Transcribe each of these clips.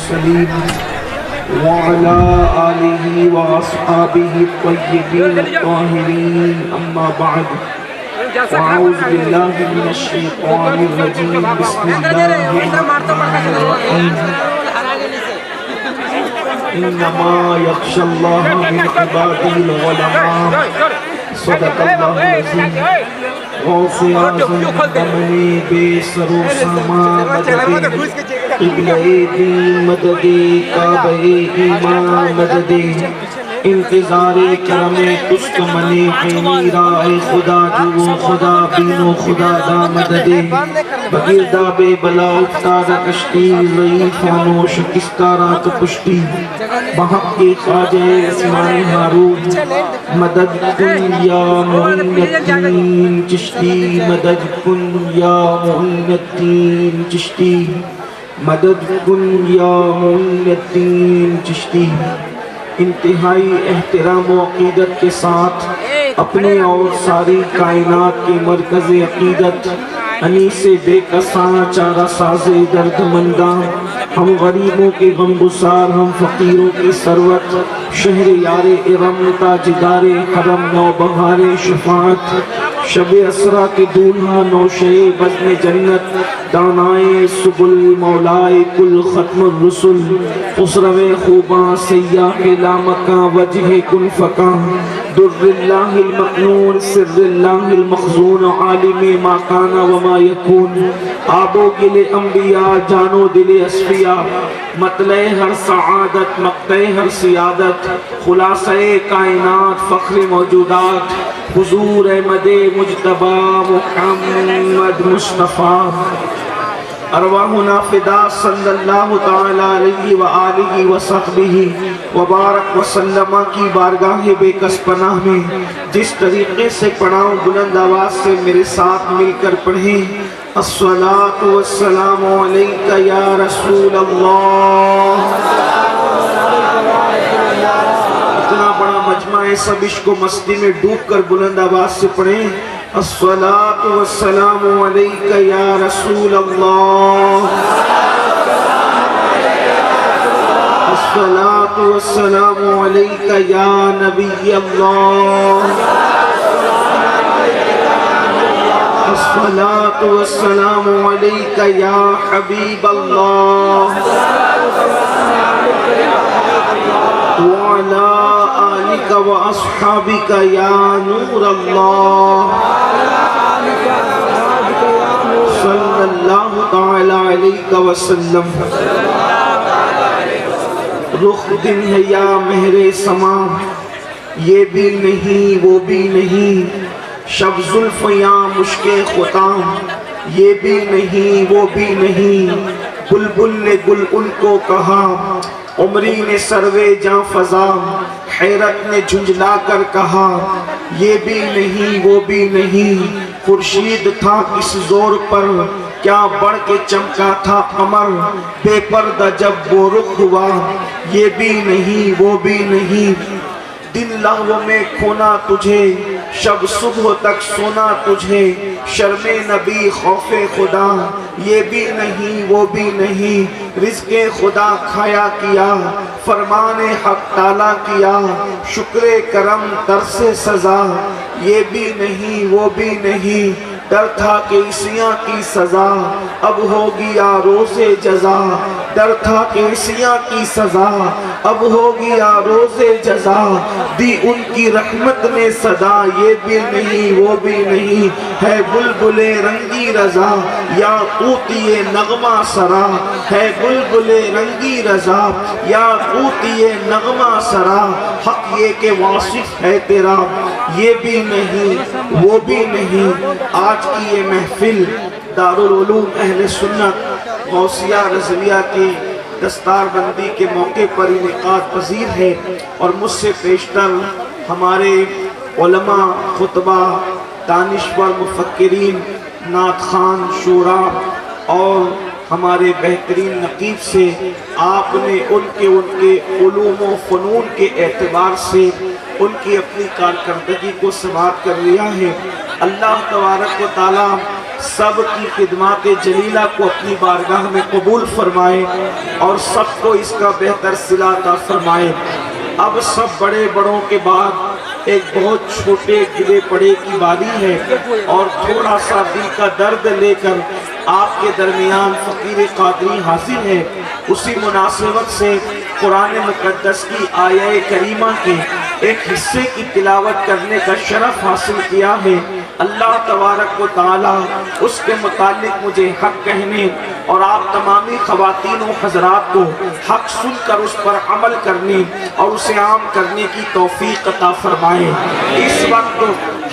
المرسلين وعلى آله وأصحابه الطيبين الطاهرين أما بعد وأعوذ بالله من الشيطان الرجيم بسم الله الرحمن الرحيم إنما يخشى الله من عباده العلماء صدق الله العظيم غوث اعظم دمنی بے سرو ساما مددی قبلہ دین مددی کعبہ ایمان مددی انتظار کرم تست منی حینی راہ خدا جو خدا بینو خدا دا مددی بگردہ بے بلا افتادہ کشتی ضعیفانو شکستارہ تو پشتی بحق کے خواجہ اسماعی ہارون مدد کن یا معین الدین چشتی مدد کن یا معین الدین چشتی مدد کن یا معین الدین چشتی انتہائی احترام و عقیدت کے ساتھ اپنے اور ساری کائنات کے مرکز عقیدت انیس بے کساں چارہ ساز درد منداں ہم غریبوں کے غم گسار ہم فقیروں کی ثروت شہر یار ارم تاجدار حرم نو بہار شفاعت شب اسرا کے دولہا نوشے بزم جنت دانائے سبل مولائے کل ختم الرسل خسرو خوباں سیاح لامکاں وجہ کن فکاں در اللہ المقنون سر اللہ المخزون عالم ما کانا وما یکون آبو گل انبیاء جانو دل اسفیاء مطلع ہر سعادت مقطع ہر سیادت خلاصہ کائنات فخر موجودات حضور احمد مجتبی محمد مصطفیٰ ارواحنا فدا صلی اللہ تعالی علیہ وآلہ وصحبہ وبارک وسلم کی بارگاہ بے کس پناہ میں جس طریقے سے پڑھاؤں بلند آواز سے میرے ساتھ مل کر پڑھیں الصلاة والسلام علیکہ یا رسول اللہ اتنا بڑا مجمع ہے سب عشق و مستی میں ڈوب کر بلند آواز سے پڑھیں الصلاة والسلام علیکہ یا رسول اللہ الصلاة والسلام علیکہ یا نبی اللہ الصلاة والسلام علیکہ یا حبیب اللہ وعلا آلک و اصحابک یا نور اللہ صلی اللہ تعالی علیہ وسلم رخ دن ہے یا مہر سما یہ بھی نہیں وہ بھی نہیں شب زلف یا مشک خطام یہ بھی نہیں وہ بھی نہیں بلبل نے گل ان کو کہا عمری نے سروے جاں فضا حیرت نے جھنجھلا کر کہا یہ بھی نہیں وہ بھی نہیں خورشید تھا کس زور پر کیا بڑھ کے چمکا تھا قمر بے پردہ جب وہ رخ ہوا یہ بھی نہیں وہ بھی نہیں دن لہو میں کھونا تجھے شب صبح تک سونا تجھے شرم نبی خوف خدا یہ بھی نہیں وہ بھی نہیں رزق خدا کھایا کیا فرمان حق تعالیٰ کیا شکر کرم ترس سزا یہ بھی نہیں وہ بھی نہیں ڈر تھا کہ عیسیاں کی سزا اب ہوگی یا روز جزا ڈر تھا کہ عیسیاں کی سزا اب ہوگی یا روز جزا دی ان کی رحمت نے صدا یہ بھی نہیں وہ بھی نہیں ہے بلبل رنگی رضا یا قوتی نغمہ سرا ہے بلبل رنگی رضا یا قوتی نغمہ سرا حق یہ کہ واصف ہے تیرا یہ بھی نہیں وہ بھی نہیں آج کی یہ محفل دارالعلوم اہل سنت غوثیہ رضویہ کی دستار بندی کے موقع پر انعقاد پذیر ہے اور مجھ سے پیشتر ہمارے علماء خطبہ دانشور مفکرین نعت خوان شعراء اور ہمارے بہترین نقیب سے آپ نے ان کے علوم و فنون کے اعتبار سے ان کی اپنی کارکردگی کو سماعت کر لیا ہے۔ اللہ تبارک و تعالیٰ سب کی خدمات جلیلہ کو اپنی بارگاہ میں قبول فرمائے اور سب کو اس کا بہتر صلہ عطا فرمائے۔ اب سب بڑے بڑوں کے بعد ایک بہت چھوٹے گرے پڑے کی باری ہے اور تھوڑا سا دل کا درد لے کر آپ کے درمیان فقیر قادری حاضر ہے۔ اسی مناسبت سے قرآن مقدس کی آیہ کریمہ کے ایک حصے کی تلاوت کرنے کا شرف حاصل کیا ہے۔ اللہ تبارک و تعالی اس کے متعلق مجھے حق کہنے اور آپ تمامی خواتین و حضرات کو حق سن کر اس پر عمل کرنے اور اسے عام کرنے کی توفیق عطا فرمائے۔ اس وقت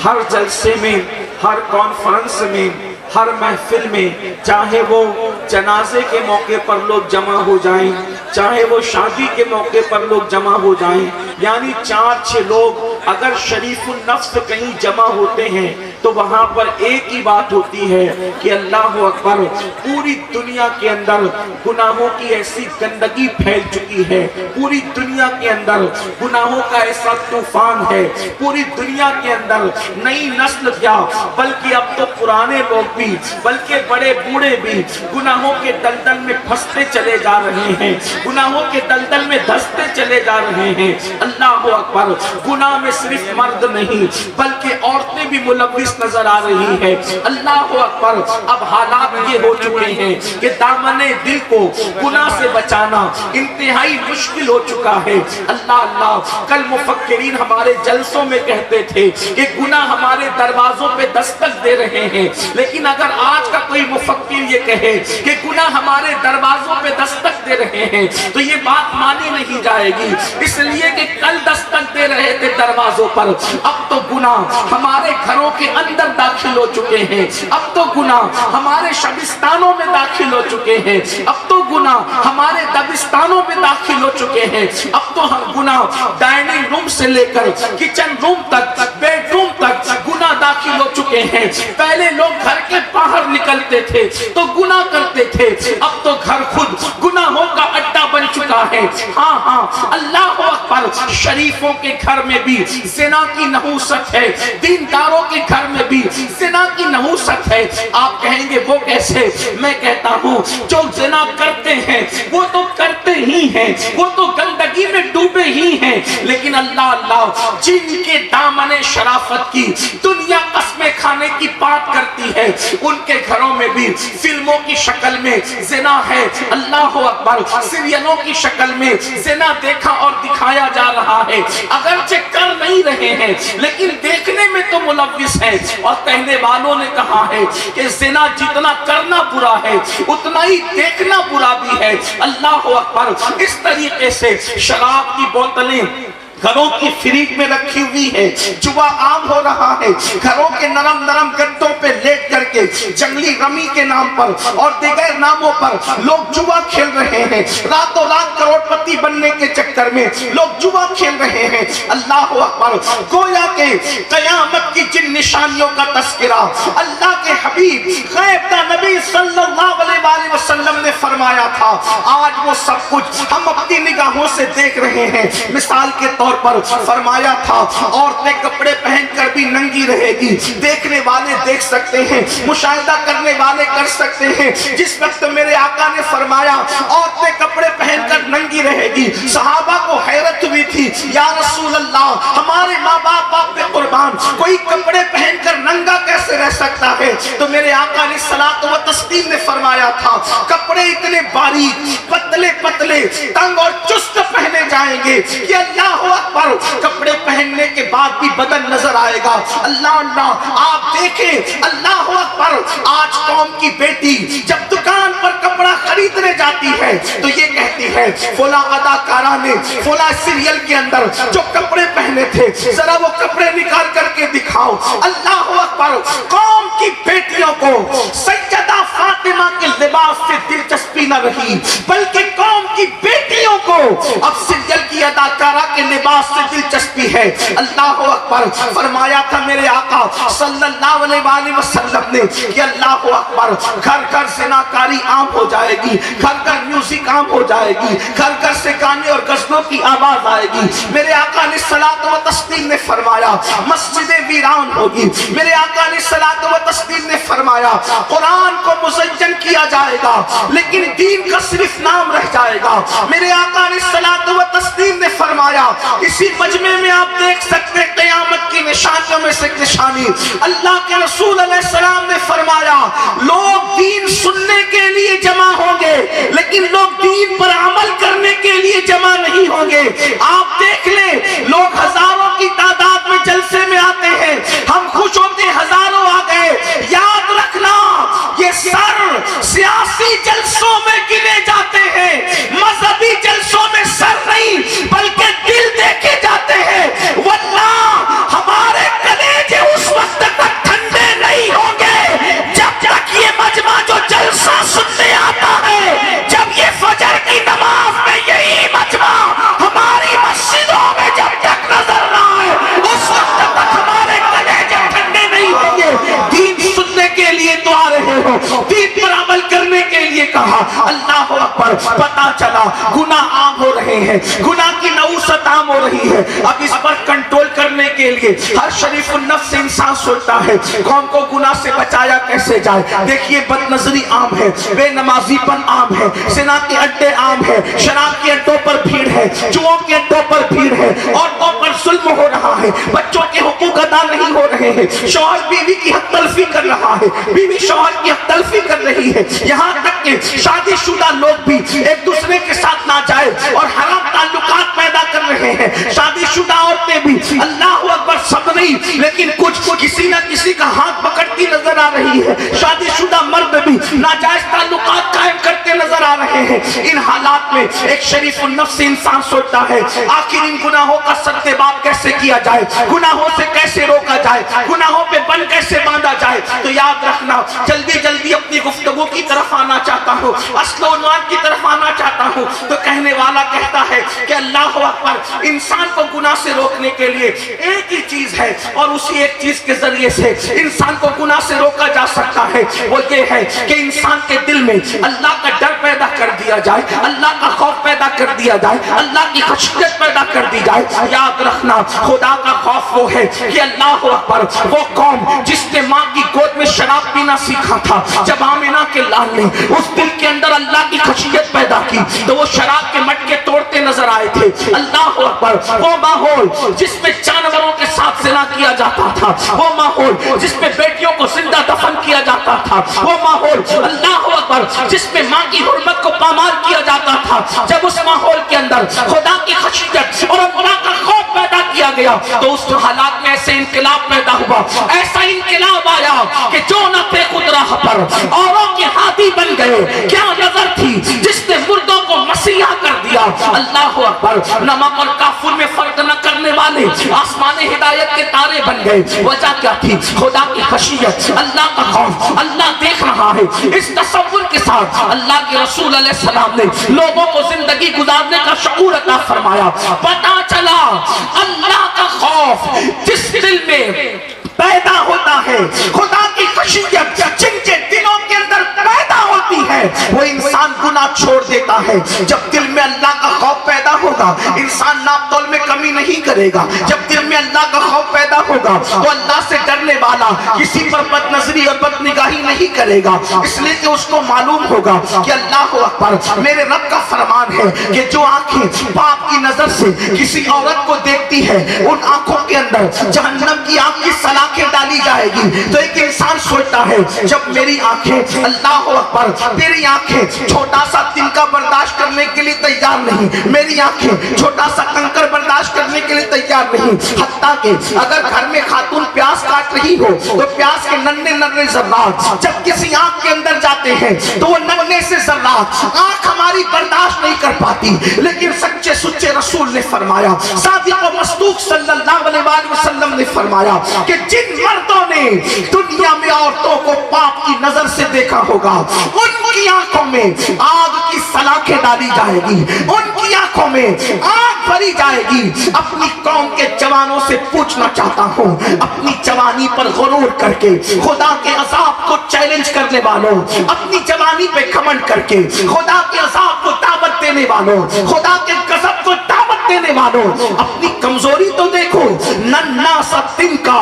ہر جلسے میں، ہر کانفرنس میں، ہر محفل میں، چاہے وہ جنازے کے موقع پر لوگ جمع ہو جائیں، چاہے وہ شادی کے موقع پر لوگ جمع ہو جائیں، یعنی 4-6 لوگ اگر شریف النفس کہیں جمع ہوتے ہیں تو وہاں پر ایک ہی بات ہوتی ہے کہ اللہ اکبر، پوری دنیا کے اندر گناہوں کی ایسی گندگی پھیل چکی ہے، پوری دنیا کے اندر گناہوں کا ایسا طوفان ہے، پوری دنیا کے اندر نئی نسل کیا بلکہ اب تو پرانے لوگ بھی، بلکہ بڑے بوڑھے بھی گناہوں کے دلدل میں پھنستے چلے جا رہے ہیں، گناہوں کے دلدل میں دھستے چلے جا رہے ہیں۔ اللہ اکبر، گناہ میں صرف مرد نہیں بلکہ عورتیں بھی ملوث نظر آ رہی ہے۔ اللہ اکبر، اب حالات یہ ہو چکے ہیں کہ دامن دل کو گناہ سے بچانا انتہائی مشکل ہو چکا ہے۔ اللہ اللہ، کل مفکرین ہمارے جلسوں میں کہتے تھے کہ گناہ ہمارے دروازوں پہ دستک دے رہے ہیں، لیکن اگر آج کا کوئی مفکر یہ کہے کہ گناہ ہمارے دروازوں پہ دستک دے رہے ہیں تو یہ بات مانی نہیں جائے گی، اس لیے کہ کل دستک دے رہے تھے دروازوں پر، اب تو گناہ ہمارے گھروں کے اندر داخل ہو چکے ہیں، اب تو گناہ ہمارے شبستانوں میں داخل ہو چکے ہیں، اب تو گناہ ہمارے دبستانوں میں داخل ہو چکے ہیں، اب تو ہم گناہ ڈائننگ روم سے لے کر کچن روم تک، بیڈ روم تک گناہ داخل ہو چکے ہیں۔ پہلے لوگ گھر کے باہر نکلتے تھے تو گناہ کرتے تھے، اب تو گھر خود گناہوں کا اڈا بن چکا ہے۔ ہاں ہاں، اللہ اکبر، شریفوں کے گھر میں بھی زنا کی نحوست ہے، دینداروں کے گھر میں بھی زنا کی نحوست ہے۔ آپ کہیں گے وہ کیسے؟ میں کہتا ہوں جو زنا کرتے ہیں وہ تو کرتے ہی ہیں، وہ تو گندگی میں ڈوبے ہی ہیں، لیکن اللہ اللہ، جن کے دامن شرافت کی دنیا قسمیں کھانے کی بات کرتی ہے ان کے گھروں میں بھی فلموں کی شکل میں زنا ہے۔ اللہ اکبر، سیریلوں کی شکل میں زنا دیکھا اور دکھایا جا رہا ہے، اگرچہ کر نہیں رہے ہیں لیکن دیکھنے میں تو ملوث ہے۔ اور کہنے والوں نے کہا ہے کہ زنا جتنا کرنا برا ہے اتنا ہی دیکھنا برا بھی ہے۔ اللہ اکبر، اس طریقے سے شراب کی بوتلیں گھروں کی فریج میں رکھی ہوئی ہے، جوا عام ہو رہا ہے، گھروں کے نرم نرم گدوں پہ لیٹ کر کے جنگلی رمی کے نام پر اور دیگر ناموں پر لوگ جوا کھیل رہے ہیں، راتوں رات کروڑ پتی بننے کے چکر میں لوگ جوا کھیل رہے ہیں۔ اللہ اکبر، گویا کہ قیامت کی جن نشانیوں کا تذکرہ اللہ کے حبیب غیب کا نبی صلی اللہ علیہ وآلہ وسلم نے فرمایا تھا، آج وہ سب کچھ ہم اپنی نگاہوں سے دیکھ رہے ہیں۔ مثال کے طور پر فرمایا تھا عورتیں کپڑے پہن کر بھی ننگی رہے گی، دیکھنے والے دیکھ سکتے ہیں، مشاہدہ کرنے والے کر سکتے ہیں۔ جس وقت میرے آقا نے فرمایا عورتیں کپڑے پہن کر ننگی رہے گی، صحابہ کو حیرت ہوئی تھی، یا رسول اللہ ہمارے ماں باپ آپ پہ قربان، کوئی کپڑے پہن کر ننگا کیسے رہ سکتا ہے؟ تو میرے آقا نے صلاۃ و تسلیم نے فرمایا تھا کپڑے اتنے باریک پتلے پتلے تنگ اور چست پہنے جائیں گے کہ اللہ اکبر، کپڑے پہننے کے بعد بھی بدن نظر آئے گا۔ اللہ اللہ، آپ دیکھیں، اللہ اکبر، آج قوم کی بیٹی جب دکان پر کپڑا خریدنے جاتی ہے تو یہ کہتی ہے فلاں اداکارہ نے فلاں سیریل کے اندر جو کپڑے پہنے تھے ذرا وہ کپڑے نکال کر کے دکھاؤ۔ اللہ اکبر، قوم کی بیٹیوں کو سیدہ فاطمہ کے لباس سے دلچسپی نہ رہی بلکہ قوم کی بیٹیوں کو اب سیریل کی اداکارہ کے لباس سے دلچسپی ہے. اللہ اکبر. فرمایا تھا میرے آقا صلی اللہ علیہ وسلم نے کہ اللہ اکبر گھر گھر زناکاری عام ہو جائے گی, گھر گھر میوزک عام ہو جائے گی, گھر گھر سے گانے اور غزلوں کی آواز آئے گی. میرے آقا علیہ الصلوۃ والتسلیم نے فرمایا مسجدیں ویران ہوگی. میرے آقا علیہ الصلوۃ والتسلیم نے فرمایا قرآن کو مزین کیا جائے گا لیکن دین کا صرف نام رہ جائے گا. میرے آقا علیہ الصلوۃ والتسلیم نے فرمایا اسی مجمع میں آپ دیکھ سکتے قیامت کی نشانیوں میں سے نشانی. اللہ کے رسول علیہ السلام نے فرمایا لوگ دین سننے کے لیے جمع ہوں گے لیکن لوگ دین پر عمل کرنے کے لیے جمع نہیں ہوں گے. آپ دیکھ لیں لوگ ہزاروں کی تعداد میں جلسے میں آتے ہیں, ہم خوش ہوتے ہزاروں آ گئے. یاد رکھنا یہ سر سیاسی جلسوں میں گنے جاتے ہیں, مذہبی جلسوں میں سر نہیں بلکہ دل دیکھے جاتے ہیں. واللہ ہمارے کلیجے اس وقت تک ٹھنڈے نہیں ہوں گے جب تک یہ مجمع جو جلسہ سننے آتا ہے, جب یہ فجر کی نماز میں یہی مجمع ہماری مسجدوں میں جب تک نظر نہ آئے اس وقت تک ہمارے کلیجے ٹھنڈے نہیں ہوں گے. دین سننے کے لیے تو آ رہے ہو, دین پر عمل کرنے کے لیے کہا. اللہ اکبر. پتا چلا گناہ عام ہو رہے ہیں, گناہ کی نوسط عام ہو رہی ہے. اب اس پر کنٹرول کرنے کے لیے ہر شریف النفس انسان سوچتا ہے قوم کو گناہ سے بچایا کیسے جائے. دیکھیے بد نظری عام ہے, بے نمازی پن عام ہے, زنا کے اڈے عام ہے, شراب کے اڈوں پر بھیڑ ہے, جوؤں کے اڈوں پر بھیڑ ہے, عورتوں پر ظلم ہو رہا ہے, بچوں کے حقوق ادا نہیں ہو رہے ہیں, شوہر بیوی کی حق تلفی کر رہا ہے, بیوی شوہر کی حق تلفی کر رہی ہے, یہاں تک کہ شادی شدہ لوگ بھی ایک دوسرے کے ساتھ ناجائز اور حرام تعلقات پیدا کر رہے ہیں. شادی شدہ عورتیں بھی اللہ اکبر سب نہیں لیکن کچھ کسی نہ کسی کا ہاتھ پکڑتی نظر آ رہی ہے. شادی شدہ مرد بھی ناجائز تعلقات قائم کرتے نظر آ رہے ہیں. ان حالات میں ایک شریف النفس انسان سوچتا ہے آخر ان گناہوں کا سدباب کیسے کیا جائے, گناہوں سے کیسے روکا جائے, گناہوں پہ بن کیسے باندھا جائے. تو یاد رکھنا جلدی جلدی اپنی گفتگو کی طرف آنا چاہتا ہوں, اصل عنوان کی طرف آنا چاہتا ہوں. تو کہنے والا کہتا ہے کہ اللہ اکبر انسان کو گناہ سے روکنے کے لیے ایک ہی چیز ہے اور اسی ایک چیز کے ذریعے سے انسان کو گناہ سے روکا جا سکتا ہے. وہ یہ ہے کہ انسان کے دل میں اللہ کا ڈر پیدا کر دیا جائے, اللہ کا خوف پیدا کر دیا جائے, اللہ کی خشیت پیدا کر دی جائے. یاد رکھنا خدا کا خوف وہ ہے کہ اللہ اکبر وہ قوم جس نے ماں کی گود میں شراب پینا سیکھا تھا, جب آمنہ کے لال نے اس دل کے اندر اللہ کی خشیت پیدا کی تو وہ شراب کے مٹکے توڑتے نظر آئے تھے. اللہ اکبر وہ ماحول جس میں جانوروں کے ساتھ زنا کیا جاتا تھا, وہ ماحول جس میں بیٹیوں کو زندہ دفن کیا جاتا تھا, وہ ماحول اللہ اکبر جس میں ماں کی حرمت کو پامال کیا جاتا تھا, جب اس ماحول کے اندر خدا کی خشیت اور اللہ کا خوف پیدا کیا گیا تو اس حالات میں ایسے انقلاب پیدا ہوا, ایسا انقلاب آیا کہ جو نہ تھے خود راہ پر اوروں کے ہادی بن گئے. کیا نظر تھی جس نے مردوں کو مسیحا کر دیا. اللہ اکبر نمک اور کافر میں فرق نہ کرنے والے آسمان ہدایت کے تارے بن گئے. وجہ کیا تھی؟ خدا کی خشیت, اللہ کا خوف. اللہ دیکھ رہا ہے. اس تصور کے ساتھ اللہ کے رسول علیہ السلام نے لوگوں کو زندگی گزارنے کا شعور عطا فرمایا. پتا چلا اللہ کا خوف جس دل میں پیدا ہوتا ہے, خدا کی خشیت جن کے دلوں کے اندر پیدا ہوتی ہے وہ انسان گناہ چھوڑ دیتا ہے. جب دل میں اللہ کا خوف پیدا ہوگا انسان ناپ تول میں کمی نہیں کرے گا. جب دل میں اللہ کا خوف پیدا ہوگا تو اللہ سے ڈرنے والا کسی پر بد نظری اور بد نگاہی نہیں کرے گا, اس لیے کہ اس کو معلوم ہوگا کہ اللہ اکبر میرے رب کا فرمان ہے کہ جو آنکھیں باپ کی نظر سے کسی عورت کو دیکھتی ہے ان آنکھوں کے اندر جہنم کی آگ کی سلاخیں ڈالی جائے گی. تو ایک انسان سوچتا ہے جب میری آنکھیں اللہ اکبر تیری آنکھیں چھوٹا سا تنکا برداشت کرنے کے لیے تیار نہیں, میری آنکھیں چھوٹا سا کنکر برداشت کرنے کے لیے تیار نہیں, حتیٰ کہ اگر گھر میں خاتون پیاز کاٹ رہی ہو تو پیاز کے ننھے ننھے ذرات جب کسی آنکھ کے اندر جاتے ہیں تو وہ ننھے سے ذرات آنکھ ہماری برداشت نہیں کر پاتی. لیکن سچے سچے رسول نے فرمایا, صادق و مصدوق صلی اللہ علیہ وسلم نے فرمایا کہ جن مردوں نے دنیا میں عورتوں کو پاپ کی نظر سے دیکھا ہوگا ان کی آنکھوں میں آگ کی سلاخیں ڈالی جائے گی, ان کی کی آنکھوں میں آگ بھری جائے گی. اپنی قوم کے جوانوں سے پوچھنا چاہتا ہوں, اپنی جوانی پر غرور کر کے خدا کے عذاب کو چیلنج کرنے والوں, اپنی جوانی پہ گھمنڈ کر کے خدا کے عذاب کو دعوت دینے والوں, خدا کے غضب کو دعوت دینے والوں, اپنی کمزوری تو دیکھو. ننھا سا تنکا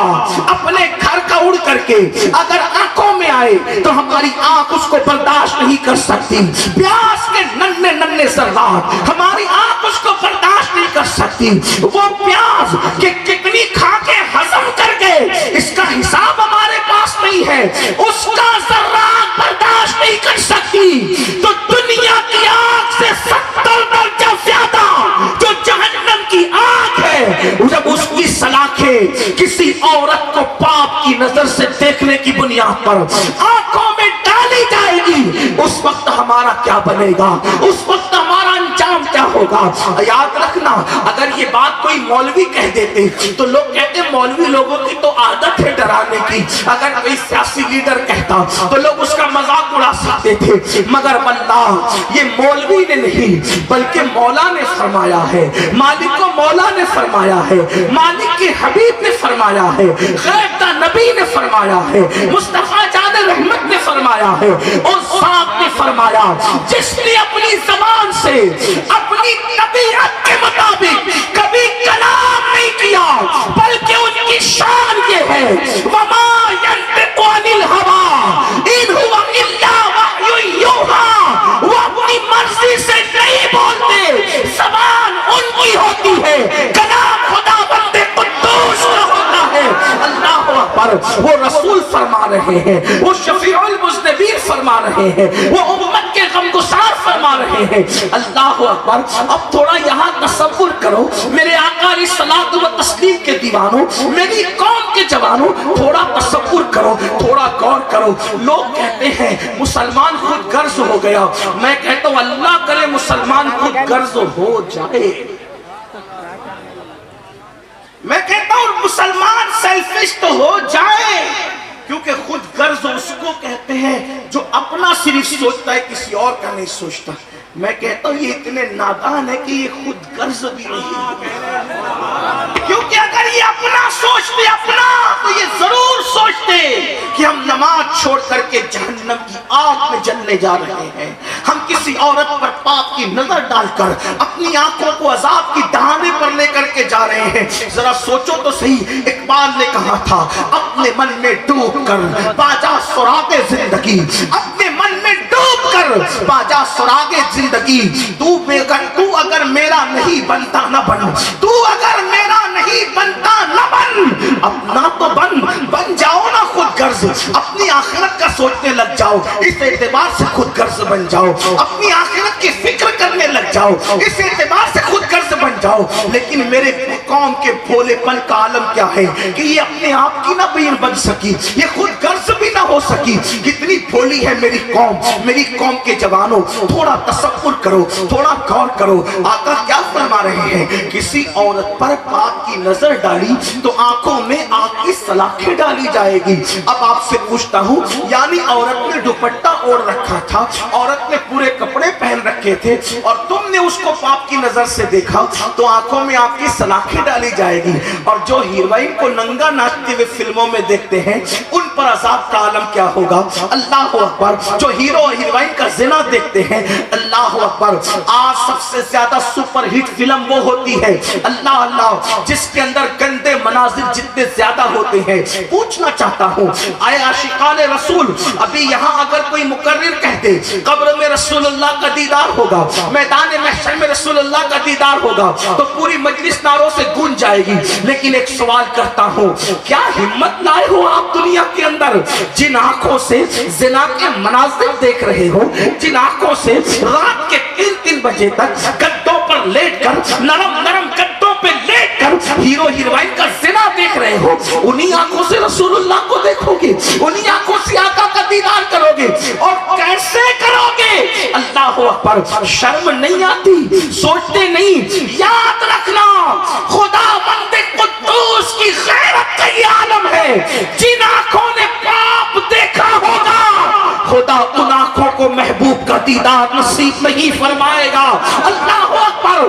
اپنے گھر کا اڑ کر کے اگر آنکھوں میں آئے تو ہماری آنکھ اس کو برداشت نہیں کر سکتی. پیاس کے ننھے ننھے ذرات ہماری آنکھ اس کو برداشت نہیں کر سکتی. وہ پیاز کہ کتنی کھا کے ہضم کر کے اس کا حساب ہمارے پاس نہیں ہے, اس کا ذرات برداشت نہیں کر سکتی. تو دنیا کی آگ سے 70 درجہ زیادہ جو جہنم کی آگ ہے, جب اس کی سلاخیں کسی عورت کو پاپ کی نظر سے دیکھنے کی بنیاد پر آنکھوں میں ڈالی جائے گی, اس وقت ہمارا کیا بنے گا, اس وقت ہمارا انجام کیا ہوگا. یاد رکھنا, اگر یہ بات کوئی مولوی کہہ دیتے تو لوگ کہتے مولوی لوگوں کی تو عادت ہے ڈرانے کی. اگر کوئی سیاسی لیڈر کہتا تو لوگ اس کا مذاق اڑا سکتے تھے, مگر واللہ یہ مولوی نے نہیں بلکہ مولا نے فرمایا ہے, مالک کو مولا نے فرمایا ہے, مالک کے حبیب نے فرمایا ہے, غیب دا نبی نے فرمایا ہے, مصطفیٰ جان رحمت نے فرمایا ہے, اور صاحب نے فرمایا جس نے اپنی زبان سے اپنی طبیعت کے مطابق کبھی کلام نہیں کیا بلکہ ان کی شان یہ ہے وما ينطق عن الهوى ان هو الا وحی یوحی, وہ اپنی مرضی سے نہیں بولتے, زبان ان کی ہوتی ہے, کلام خداوند قدوس کا ہوتا ہے. اللہ اکبر, وہ رسول فرما رہے ہیں, وہ شفیع المذنبین فرما رہے ہیں, وہ امت کے غمگسار فرما رہے ہیں. اللہ اکبر. اب تھوڑا یہاں تصور کرو میرے آقا علیہ الصلوۃ والتسلیم کے دیوانوں, میری قوم کے جوانوں, تھوڑا تصور کرو, تھوڑا غور کرو. لوگ کہتے ہیں مسلمان خود غرض ہو گیا, میں کہتا ہوں اللہ کرے مسلمان خود غرض ہو جائے. میں کہتا ہوں مسلمان سیلفش تو ہو جائے, کیونکہ خود غرض اس کو کہتے ہیں جو اپنا صرف سوچتا ہے, کسی اور کا نہیں سوچتا. میں کہتا ہوں یہ اتنے نادان ہے کہ یہ خود غرض بھی نہیں, کیونکہ اگر یہ اپنا سوچتے اپنا تو یہ ضرور سوچتے کہ ہم نماز چھوڑ کر کے جہنم کی آگ میں جلنے جا رہے ہیں, ہم کسی عورت پر پاپ کی نظر ڈال کر اپنی آنکھوں کو عذاب کی دہانے پر لے کر کے جا رہے ہیں. ذرا سوچو تو صحیح, اقبال نے کہا تھا اپنے من میں ڈوب کر باجا سراغ زندگی, اپنے من میں ڈوب کر باجا سراغ زندگی. تو اگر میرا نہیں بنتا نہ بن, تو اگر میرا نہیں بنتا نہ بن, اپنا تو بن جاؤ نا خود غرض. اپنی آخرت کا سوچنے لگ جاؤ, اس اعتبار سے خود غرض بن جاؤ. اپنی آخرت کی فکر کرنے لگ جاؤ, اس اعتبار سے خود غرض بن جاؤ. لیکن میرے قوم کے بھولے پن کا عالم کیا ہے کہ یہ اپنے آپ کی نہ بن سکی, یہ خود غرض بھی نہ ہو سکی. کتنی بھولی ہے میری قوم, میری قوم کے جوانوں, تھوڑا تصور کرو, تھوڑا غور کرو. آقا کیا فرما رہے ہیں, کسی عورت پر پاک کی نظر ڈالی تو آنکھوں میں آگ کی سلاخیں ڈالی جائے گی. اب آپ سے پوچھتا ہوں, یعنی عورت نے دوپٹہ اوڑھ رکھا تھا, عورت نے پورے کپڑے پہن رکھے تھے, اور تم نے اس کو پاپ کی نظر سے دیکھا تو آنکھوں میں آگ کی سلاخیں ڈالی جائے گی. اور جو ہیروئن کو ننگا ناچتے ہوئے فلموں میں دیکھتے ہیں ان پر عذاب کا عالم کیا ہوگا. اللہ اکبر. جو ہیرو ہیروئن کا زنا دیکھتے ہیں, اللہ اکبر. آج سب سے زیادہ سپر ہٹ فلم وہ ہوتی ہے اللہ اللہ جس کے اندر گندے مناظر جتنے زیادہ ہوتے ہیں. پوچھنا چاہتا ہوں, آئے عاشقان رسول, ابھی یہاں اگر کوئی مقرر کہتے قبر میں رسول اللہ کا دیدار ہوگا, میدان محشر میں رسول اللہ کا دیدار ہوگا, تو پوری مجلس ناروں سے گونج جائے گی. لیکن ایک سوال کرتا ہوں, کیا ہمت لائے ہو آپ دنیا کے اندر جن آنکھوں سے زنا کے مناظر دیکھ رہے ہو, جن آنکھوں سے رات کے 3 بجے تک گدوں پر لیٹ کر, نرم گدوں پہ لیٹ کر ہیرو ہیروئن کا زنا دیکھ رہے ہو, انہی آنکھوں سے رسول اللہ کو دیکھو گے, انہی آنکھوں سے آقا کا دیدار کرو گے, اور کیسے کرو گے. اللہ اکبر. شرم نہیں آتی, سوچتے نہیں. یاد رکھنا خدا بند قدوس کی غیرت کا یہ عالم ہے, جن آنکھوں نے پاپ دیکھا ہوگا خدا ان آنکھوں کو محبوب کا دیدار نصیب نہیں فرمائے گا. اللہ اکبر.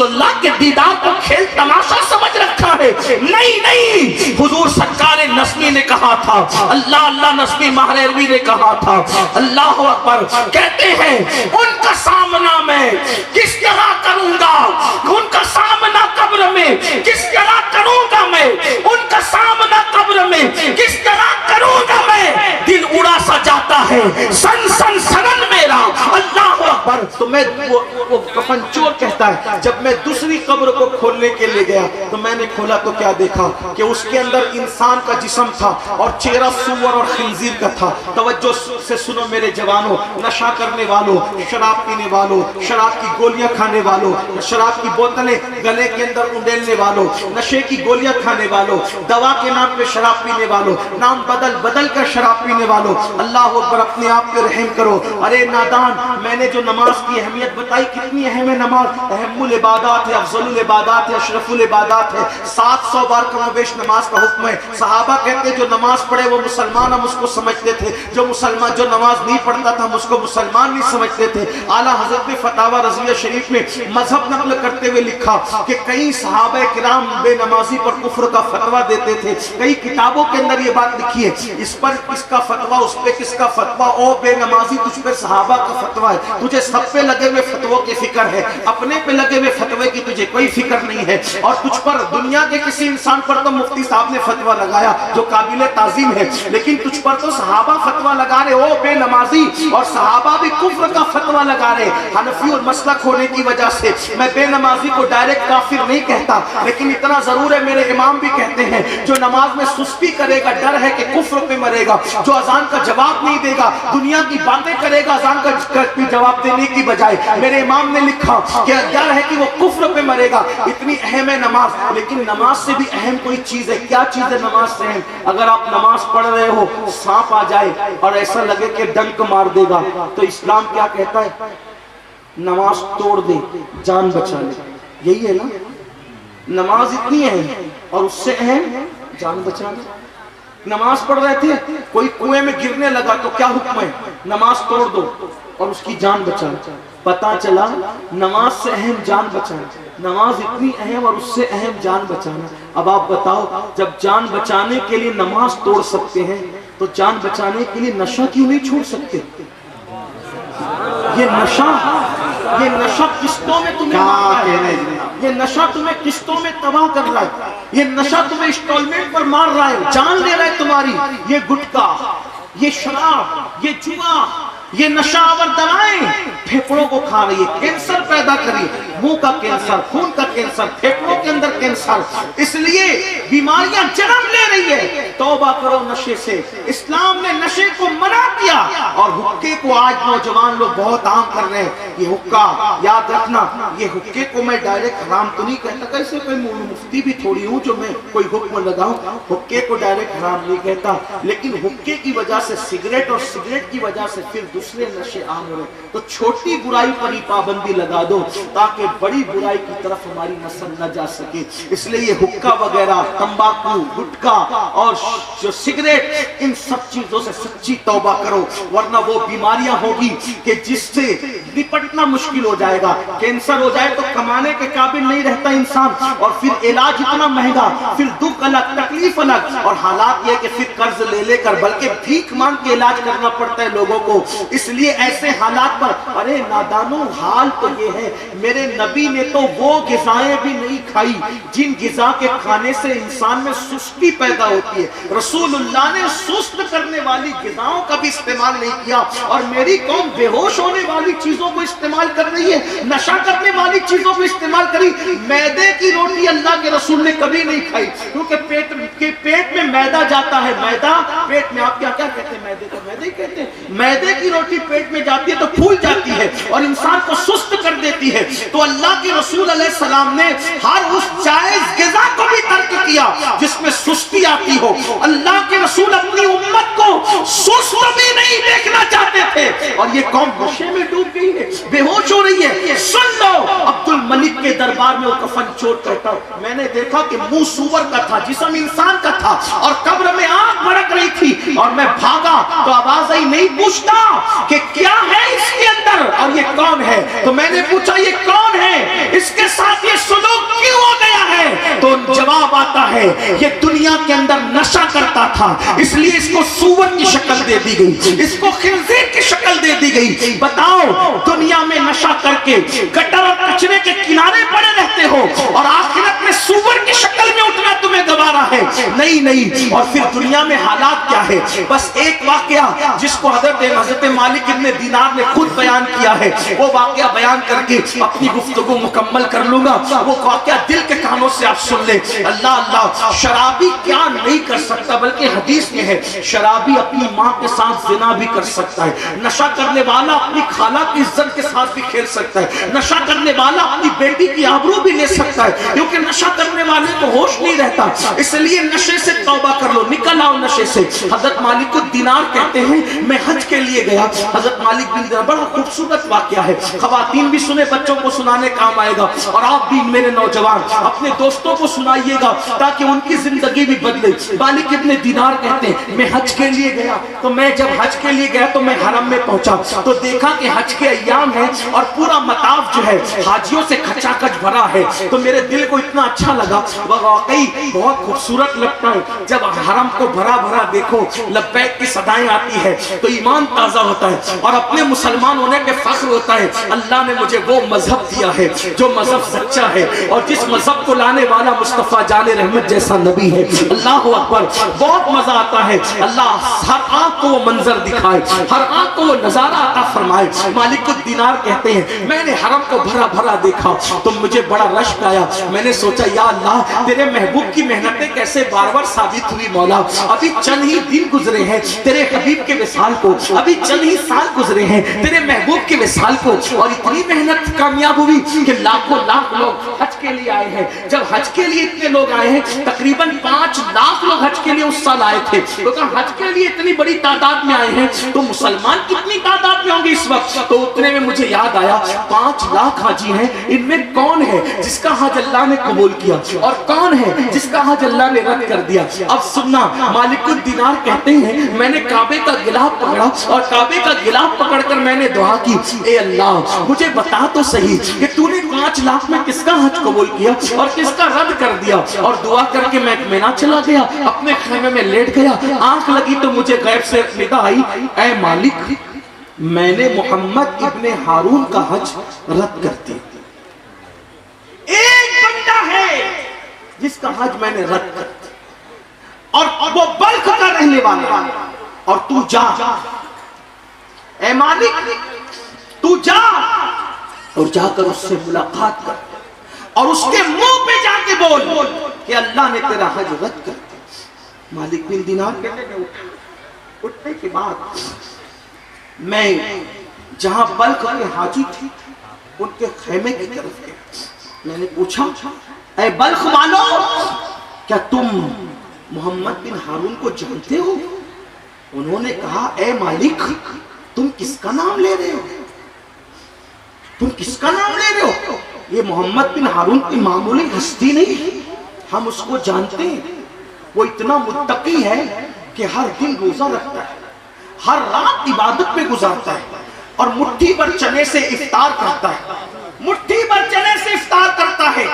رسول اللہ کے دیدار کو کھیل تماشا سمجھ رکھا ہے. نہیں, حضور سرکار نسبی نے کہا تھا, اللہ اللہ نسبی مہروی نے کہا تھا, اللہ اکبر, کہتے ہیں ان کا سامنا میں کس طرح کروں گا, ان کا سامنا قبر میں کس طرح کروں گا میں, ان کا سامنا قبر میں کس طرح کروں گا میں, دل اڑا سا جاتا ہے سن سن سنن میرا, اللہ اکبر. تو میں وہ کفن چور کہتا ہے, جب میں دوسری قبر کو کھولنے کے لیے گیا تو میں نے کھولا تو کیا دیکھا کہ اس کے اندر انسان کا جسم تھا اور چہرہ سور اور خنزیر کا تھا. توجہ سے سنو میرے جوانوں, نشہ کرنے والوں, شراب پینے والوں, شراب کی گولیاں کھانے والوں, شراب کی بوتلیں گلے کے اندر انڈیلنے والوں, نشے کی گولیاں کھانے والوں, دوا کے نام پہ شراب پینے والوں, نام بدل بدل کر شراب پینے والوں, اللہ اکبر, اپنے آپ پہ رحم کرو. ارے نادان, میں نے جو نماز کی اہمیت بتائی, کتنی اہم ہے نماز, اہم العبادات ہے, افضل العبادات ہے, اشرف العبادات ہے, 700 بار کم و بیش نماز کا حکم ہے. صحابہ کہتے جو نماز پڑھے وہ مسلمان, ہم اس کو سمجھتے تھے, جو نماز نہیں پڑھتا تھا ہم اس کو مسلمان نہیں سمجھتے تھے. اعلیٰ حضرت نے فتاوی رضویہ شریف میں مذہب نقل کرتے ہوئے لکھا کہ کئی صحابہ کرام بے نمازی پر کفر کا فتویٰ دیتے تھے. کئی کتابوں کے اندر یہ بات لکھی ہے, اس پر کس کا فتویٰ, اس پہ کس کا فتویٰ, او بے نمازی تجھ پہ صحابہ کا فتویٰ ہے, تجھے سب پہ لگے ہوئے فتووں کی فکر ہے, اپنے پہ لگے ہوئے فتوے کی تجھے کوئی فکر نہیں ہے. اور تجھ پر دنیا کے کسی انسان پر تو مفتی صاحب نے فتویٰ لگایا جو قابل تعظیم ہے, لیکن تجھ پر تو صحابہ فتویٰ لگا رہے, او بے نمازی, اور صحابہ بھی کفر کا فتویٰ لگا رہے. حنفی اور مسلک ہونے کی وجہ سے میں بے نمازی کو ڈائریکٹ کافر نہیں کہتا, لیکن اتنا ضرور ہے, میرے امام بھی کہتے ہیں جو نماز میں سستی کرے گا ڈر ہے کہ کفر پہ مرے گا, جو اذان کا جواب نہیں دے گا, دنیا کی باتیں کرے گا اذان کا جواب دینے کی بجائے, میرے امام نے لکھا کہ ڈر ہے کہ وہ کفر پہ مرے گا. اتنی اہم ہے نماز, لیکن نماز سے بھی اہم کوئی چیز ہے. کیا چیز ہے نماز سے اہم؟ اگر آپ نماز پڑھ رہے ہو, سانپ آ جائے اور ایسا لگے کہ ڈنک مار دے گا, تو اسلام کیا کہتا ہے؟ نماز توڑ دے, جان بچا لے. یہی ہے نا, نماز اتنی اہم اور اس سے اہم جان بچا لے. نماز پڑھ رہے تھے, کوئی کنویں میں گرنے لگا تو کیا حکم ہے؟ نماز توڑ دو اور اس کی جان بچا لے. پتا چلا نماز سے اہم جان بچانا, نماز اتنی اہم اور اس سے اہم جان بچانا. اب آپ بتاؤ, جب جان بچانے کے لیے نماز توڑ سکتے ہیں تو جان بچانے کے لیے نشہ کیوں نہیں چھوڑ سکتے؟ یہ نشہ قسطوں میں تمہیں مار رہا ہے, یہ نشہ تمہیں قسطوں میں تباہ کر رہا ہے, یہ نشہ تمہیں انسٹالمنٹ پر مار رہا ہے, جان لے رہا ہے تمہاری. یہ گٹکا, یہ شراب, یہ جوا, یہ نشہ آور دوائیں پھیپھڑوں کو کھا رہی ہے, کینسر پیدا کری, منہ کا کینسر, خون کا کینسر, پھیپھڑوں کے اندر کینسر, اس لیے بیماریاں جنم لے رہی ہے. توبہ کرو نشے سے. اسلام نے نشے کو منع کیا, اور حقے کو آج نوجوان لوگ بہت عام کر رہے ہیں. یہ حقہ یاد رکھنا, یہ حقے کو میں ڈائریکٹ حرام تو نہیں کہتا, کیسے کوئی مفتی بھی تھوڑی ہوں جو میں کوئی حکم لگاؤں, حقے کو ڈائریکٹ حرام نہیں کہتا, لیکن حقے کی وجہ سے سگریٹ اور سگریٹ کی وجہ سے پھر دوسرے نشے عام ہو رہے, تو چھوٹی برائی پر ہی پابندی لگا دو تاکہ بڑی برائی کی طرف ہماری نسل نہ جا سکے. اس لیے یہ حقہ وغیرہ, تمباکو, گٹکا اور جو سگریٹ, ان سب چیزوں سے سچی توبہ کرو, ورنہ وہ بیماریاں ہوگی کہ جس سے نپٹنا مشکل ہو جائے گا. کینسر ہو جائے تو کمانے کے قابل نہیں رہتا انسان, اور پھر علاج اتنا مہنگا, پھر دکھ الگ, تکلیف الگ, اور حالات یہ کہ پھر قرض لے لے کر بلکہ بھیک مانگ کے علاج کرنا پڑتا ہے لوگوں کو. اس لیے ایسے حالات پر, ارے نادانوں, حال تو یہ ہے, میرے نبی نے تو وہ غذائیں بھی نہیں کھائی جن غذا کے کھانے سے انسان میں سستی پیدا ہوتی ہے. رسول اللہ نے سست کرنے والی غذاؤں کا بھی استعمال نہیں کیا, اور میری قوم بے ہوش ہونے والی چیزوں کو استعمال کر رہی ہے, نشہ کرنے والی چیزوں کو استعمال کری. میدے کی روٹی اللہ کے رسول نے کبھی نہیں کھائی, کیونکہ پیٹ میں میدا جاتا ہے. میدا پیٹ میں, آپ کیا کہتے ہیں میدے کو؟ میدے ہی کہتے ہیں. میدے کی روٹی پیٹ میں جاتی ہے تو پھول جاتی ہے اور انسان کو سست کر دیتی ہے. تو اللہ کے رسول علیہ السلام نے ہر اس جائز غذا کو بھی ترک کیا جس میں سستی آتی ہو. اللہ کے رسول اپنی امت کو سست بھی نہیں دیکھنا چاہتے تھے, اور یہ قوم نشے میں ڈوب گئی ہے, بے ہوش ہو رہی ہے. سن لو, عبد ملک کے دربار میں وہ کفن چور کہتا میں نے دیکھا کہ منہ سور کا تھا، جسم انسان کا تھا، اور قبر میں آگ بھڑک رہی تھی، اور میں بھاگا تو آواز آئی نہیں پوچھتا کہ کیا ہے اس کے اندر اور یہ کون ہے، تو میں نے پوچھا یہ کون ہے، اس کے ساتھ یہ سلوک کیوں ہو گیا ہے، تو جواب آتا ہے یہ دنیا کے اندر نشہ کرتا تھا اس لیے اس کو سور کی شکل دے دی گئی، اس کو خنزیر کی شکل دے دی گئی۔ بتاؤ دنیا میں نشہ کر کے گٹر اور کچرے کے کنارے پڑے رہتے ہو اور آخرت میں سور کی شکل میں اٹھنا تمہیں گوارا ہے؟ نہیں۔ اور پھر دنیا میں حالات کیا ہے؟ بس ایک واقعہ جس کو حضرت مالک ابن دینار نے خود بیان کیا ہے، وہ واقعہ بیان کر کے اپنی گفتگو مکمل کر لوں گا۔ وہ واقعہ دل کے کانوں سے آپ سن لیں۔ اللہ، شرابی کیا نہیں کر سکتا، بلکہ حدیث میں ہے شرابی اپنی ماں کے ساتھ زنا بھی کر سکتا ہے، نشہ کرنے والا اپنی خالہ کی عزت کے ساتھ بھی کھیل سکتا ہے، نشہ کرنے والا اپنی بیٹی کی آبرو بھی لے سکتا ہے، کیونکہ نشہ کرنے والے کو ہوش نہیں رہتا۔ اس لیے نشے سے توبہ کر لو، نکل آؤ نشے سے۔ حضرت مالک الدینار کہتے ہیں میں حج کے لیے گیا، حضرت مالک بن دینار، بڑا خوبصورت واقعہ ہے، خواتین بھی سنے، بچوں کو سنانے کام آئے گا، اور آپ بھی میرے نوجوان اپنے دوستوں کو سنائیے گا تاکہ ان کی زندگی بھی بدلے۔ مالک ابن دینار کہتے ہیں میں حج کے لیے گیا، تو میں جب حج کے لیے گیا تو میں حرم میں پہنچا تو دیکھا کہ حج کے ایام ہیں اور پورا مطاف جو ہے حاجیوں سے کھچا کھچ بھرا ہے، تو میرے دل کو اتنا اچھا لگا، واقعی بہت خوبصورت لگتا ہے جب حرم کو بھرا بھرا دیکھو، لبیک کی صدائیں آتی ہے تو ایمان تازہ ہوتا ہے اور اپنے مسلمان ہونے کے فخر ہوتا ہے۔ اللہ نے مجھے وہ مذہب دیا ہے جو مذہب سچا ہے اور جس مذہب کو لانے والا مصطفیٰ جان رحمت جیسا نبی ہے۔ اللہ اکبر، بہت مزہ آتا ہے۔ اللہ ہر آنکھ کو وہ منظر دکھائے، ہر آنکھ کو وہ نظارہ عطا فرمائے۔ مالک الدینار کہتے ہیں میں نے حرم کو بھرا بھرا دیکھا تو مجھے بڑا رشک آیا، میں نے سوچا یا اللہ تیرے محبوب کی محنتیں کیسے بار بار ثابت ہوئی مولا، ابھی چند ہی دن گزرے ہیں تیرے حبیب کے وصال کو، ابھی چند ہی سال گزرے ہیں تیرے محبوب کے وصال کو، اور اتنی محنت کامیاب ہوئی کہ لاکھوں لاکھ لوگ حج کے لیے آئے ہیں۔ جب حج کے لیے اتنے لوگ آئے ہیں، تقریباً 5 لاکھ لوگ حج کے لیے اس سال آئے تھے، تو حج کے لیے اتنی بڑی تعداد میں آئے ہیں تو مسلمان کتنی تعداد میں ہوں گے اس وقت؟ تو اتنے میں مجھے یاد آیا 5 لاکھ حاجی ہیں، ان میں کون ہے جس کا حج اللہ نے قبول کیا اور کون ہے جس کا حج اللہ نے رد کر دیا؟ اب سننا، مالک الدینار کہتے ہیں میں نے کعبے کا غلاف پکڑا اور کعبے کا غلاف پکڑ کر میں نے دعا کی، اے اللہ مجھے بتا تو صحیح کہ تو نے 5 لاکھ میں کس کا حج قبول کیا اور کس کا رد کر دیا؟ اور دعا کر کے میں مینا چلا گیا، اپنے خیمے میں لیٹ گیا، آنکھ لگی تو مجھے غیب سے ندا آئی، اے مالک میں نے محمد ابن ہارون کا حج رد کر دیا۔ ایک بندہ ہے جس کا حج میں نے رد کر دیا اور وہ بلخ کا رہنے والا، اور تو جا اے مالک تو جا اور جا کر اس سے ملاقات کر اور اس کے منہ پہ جا کے بول کہ اللہ نے تیرا حج رد کر دیا۔ مالک بن دینار کہتے ہیں اٹھنے کے بعد میں جہاں بلخ کے حاجی تھی ان کے خیمے کی طرف گیا، میں نے پوچھا اے بلخ والو کیا تم محمد بن ہارون کو جانتے ہو؟ انہوں نے کہا اے مالک تم کس کا نام لے رہے ہو؟ تم کس کا نام لے رہے ہو؟ یہ محمد بن ہارون کی معمولی ہستی نہیں، ہم اس کو جانتے ہیں، وہ اتنا متقی ہے کہ ہر دن روزہ رکھتا ہے، ہر رات عبادت میں گزارتا ہے اور مٹھی پر چنے سے افطار کرتا ہے، مٹھی پر چنے سے افطار کرتا ہے،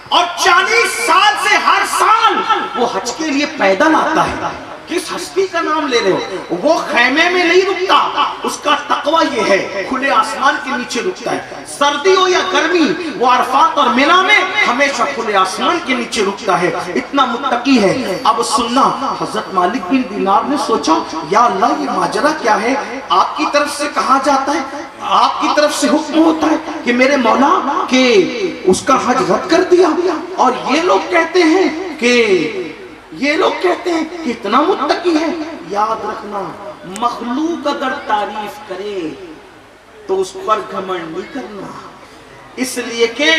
اور 40 سال سے ہر سال وہ حج کے لیے پیدل آتا ہے۔ کس ہستی کا نام لے رہے ہو؟ وہ خیمے میں نہیں رکتا، اس کا تقوی یہ ہے کھلے آسمان کے نیچے رکتا ہے، سردی ہو یا گرمی وہ عرفات اور منی میں ہمیشہ کھلے آسمان کے نیچے رکتا ہے، اتنا متقی ہے۔ اب سننا، حضرت مالک بن دینار نے سوچا یا اللہ یہ ماجرا کیا ہے؟ آپ کی طرف سے کہا جاتا ہے، آپ کی طرف سے حکم ہوتا ہے کہ میرے مولا کہ اس کا حج رد کر دیا، اور یہ لوگ کہتے ہیں کہ اتنا متقی ہے۔ یاد رکھنا مخلوق اگر تعریف کرے تو اس پر گھمنڈ نہیں کرنا، اس لیے کہ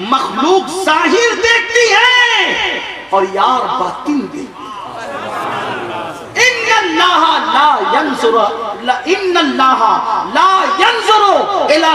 مخلوق ظاہر دیکھتی ہے اور یار باطن دیکھتی ہے۔ ان اللہ لا ينظر الى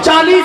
40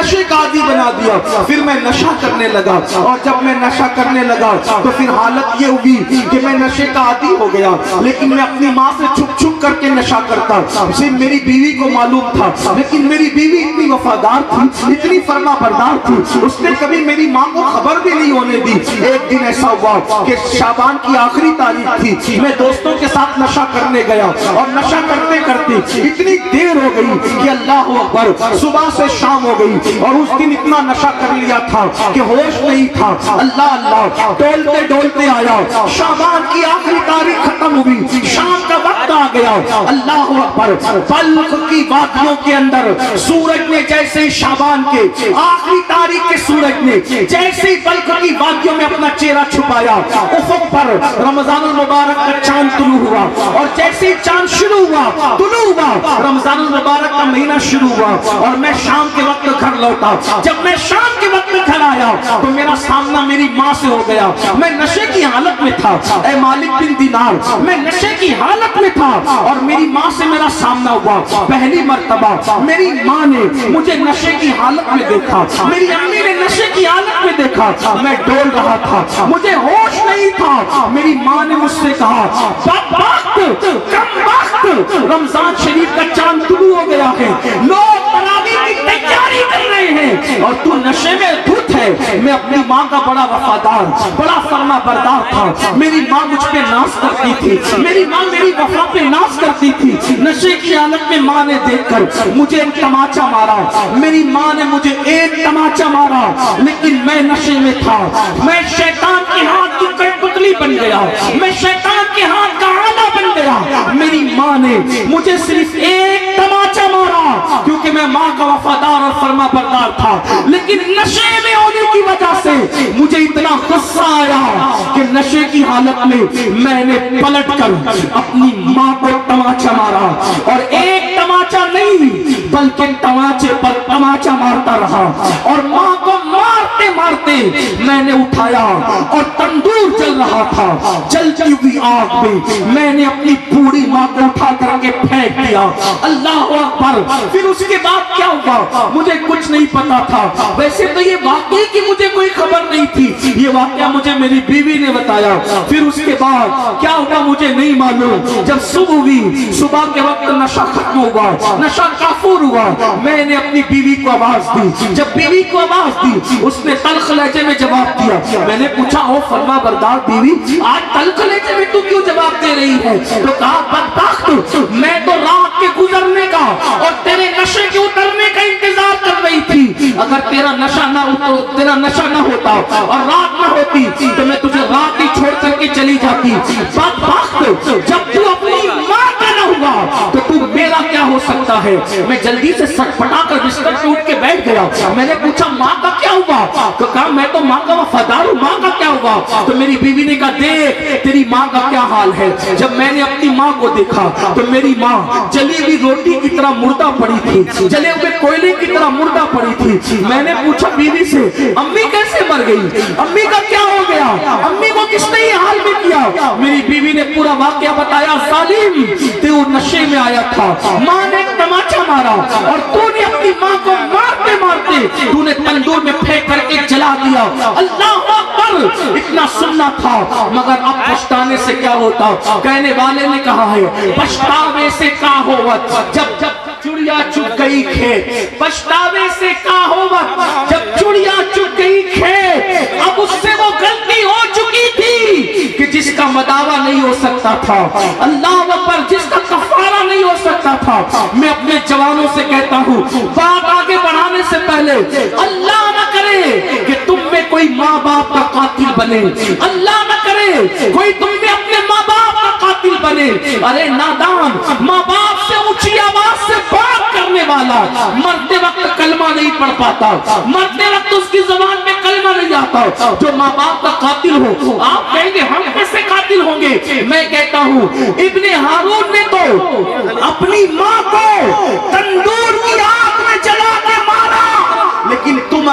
نشے کا عادی بنا دیا. پھر میں نشہ کرنے لگا, اور جب میں نشہ کرنے لگا تو پھر حالت یہ ہوگی کہ میں نشے کا عادی ہو گیا, لیکن میں اپنی ماں سے چھپ چھپ کر کے نشہ کرتا. صرف میری بیوی کو معلوم تھا, لیکن میری بیوی اتنی وفادار تھی, اتنی فرما بردار تھی, اس نے کبھی میری ماں کو خبر بھی نہیں ہونے دی. ایک دن ایسا ہوا کہ شعبان کی آخری تاریخ تھی, میں دوستوں کے ساتھ نشہ کرنے گیا, اور نشہ کرتے کرتے اتنی دیر ہو گئی کہ اللہ اکبر, صبح سے شام ہو گئی, اور اس دن اتنا نشہ کر لیا تھا کہ ہوش نہیں تھا. اللہ اللہ ڈولتے ڈولتے آیا, شعبان کی آخری تاریخ ختم ہوئی, شام کا وقت آ گیا. اللہ اکبر, بلخ کی وادیوں کے اندر سورج نے جیسے شعبان کے آخری تاریخ کے سورج نے جیسے بلخ کی وادیوں میں اپنا چہرہ چھپایا, افق پر رمضان المبارک کا چاند طلوع ہوا, اور جیسے ہی چاند شروع ہوا, طلوع ہوا, رمضان المبارک کا مہینہ شروع ہوا, اور میں شام کے وقت گھر لوٹا. جب میں شام کے وقت گھر آیا تو میرا سامنا میری ماں سے ہو گیا. میں نشے کی حالت میں تھا, اے مالک بن دینار, میں نشے کی حالت میں تھا, اور میری ماں سے میرا سامنا ہوا. پہلی مرتبہ میری ماں نے مجھے نشے کی حالت میں دیکھا, میری امی نے نشے کی حالت میں دیکھا. میں ڈول رہا تھا, مجھے ہوش نہیں تھا. میری ماں نے مجھ سے کہا, بدبخت, کم وقت, رمضان شریف کا چاند طلوع ہو گیا ہے, لوگ تراویح کی تیاری کر رہے ہیں, اور تو نشے میں دھت ہے. میں اپنی ماں کا بڑا وفادار, بڑا فرما بردار تھا. میری ماں مجھ پہ ناز کرتی تھی, میری ماں میری وفا پہ ناز کرتی تھی. نشے کی حالت میں ماں نے دیکھ کر مجھے ایک تماچا مارا, میری ماں نے مجھے ایک تماچا مارا, لیکن میں نشے میں تھا. میں شیطان کے ہاتھ کی کٹپتلی بن گیا, میں شیطان کے ہاتھ کا آلہ بن گیا. میری ماں نے مجھے صرف ایک تماچا مارا کیونکہ میں ماں کا وفادار اور فرما بردار تھا, لیکن نشے میں ہونے کی وجہ سے مجھے اتنا غصہ آیا کہ نشے کی حالت میں نے پلٹ کر اپنی ماں کو تماچا مارا, اور ایک تماچا نہیں بلکہ تماچے پر تماچا مارتا رہا, اور ماں کو مارتے مارتے میں نے اٹھایا, اور تندور جل رہا تھا, جلتی ہوئی آگ میں نے اپنی پوری ماں کو اٹھا کر کے پھینک دیا. اللہ اکبر. پھر اس کے بعد کیا ہوا مجھے کچھ نہیں پتا تھا. ویسے تو یہ واقعے کی مجھے کوئی خبر نہیں تھی, یہ واقعہ مجھے میری بیوی نے بتایا. پھر اس کے بعد کیا ہوا مجھے نہیں معلوم. جب صبح ہوئی, صبح کے وقت نشہ ختم ہوا, نشہ کافور ہوا, میں نے اپنی بیوی کو آواز دی. جب بیوی کو آواز دی, اس نے تلخ لہجے میں جواب دیا. میں نے پوچھا, او فرما بردار بیوی, آج تلخ لہجے میں تو کیوں جواب دے رہی ہے؟ تو کہا, بدبخت, میں تو رات کے گزرنے کا اور تیرے نشے کے اترنے کا انتظار کر رہی تھی. اگر تیرا نشہ نہ ہوتا اور رات نہ ہوتی تو میں تجھے رات ہی چھوڑ کر کے چلی جاتی. بدبخت, جب تو اپنی ماں کا نہ ہوا تو تو میرا کیا ہو سکتا ہے؟ میں جلدی سے سٹ پٹا کر بستر سے اٹھ کے بیٹھ گیا. میں نے پوچھا, ماں کا کیا ہوا؟ تو کہا, میں تو ماں کا وفادار ہوں, ماں کا کیا ہوا؟ تو میری بیوی نے کہا, دیکھ تیری ماں کا کیا حال ہے. جب میں نے اپنی ماں کو دیکھا تو میری ماں جلی ہوئی روٹی کی طرح مردہ پڑی تھی, جلے ہوئے کوئلے کی طرح مردہ پڑی تھی. میں نے پوچھا بیوی سے, امی کیسے مر گئی؟ امی کا کیا ہو گیا؟ امی کو کس نے یہ حال میں کیا؟ میری بیوی نے پورا واقعہ بتایا. ظالم, تو نشے میں آیا تھا, ماں نے ایک تماچا مارا, اور تو نے اپنی ماں کو مارتے مارتے تو نے تندور میں پھینک کر کے جلا دیا. اللہ اکبر. اتنا سننا تھا, مگر اب پچھتانے سے کیا ہوتا؟ کہنے والے نے کہا ہے, پچھتاوے سے کیا ہوت جب چڑیا چگ گئی کھیت. پچھتاوے سے کیا ہوت جب چڑیا چگ گئی کھیت. اب اس سے وہ غلطی ہو چکی تھی کہ جس کا مداوع نہیں ہو سکتا تھا. اللہ اکبر. جس کا کفارہ نہیں ہو سکتا تھا. میں اپنے جوانوں سے کہتا ہوں, بات آگے بڑھانے سے پہلے اللہ نہ کرے کہ تم میں کوئی ماں باپ کا قاتل بنے, اللہ نہ کرے کوئی تم میں اپنے ماں باپ کا قاتل بنے. ارے نادان, ماں باپ سے اونچی آواز سے بات کرنے والا مرتے وقت کلمہ نہیں پڑھ پاتا, مرتے وقت اس کی زبان میں کلمہ نہیں آتا. جو ماں باپ کا قاتل ہو, آپ کہیں گے ہم کیسے قاتل ہوں گے؟ میں کہتا ہوں, ابن ہارون نے تو اپنی ماں کو تندور کی آگ میں جلا کے مارا, لیکن تم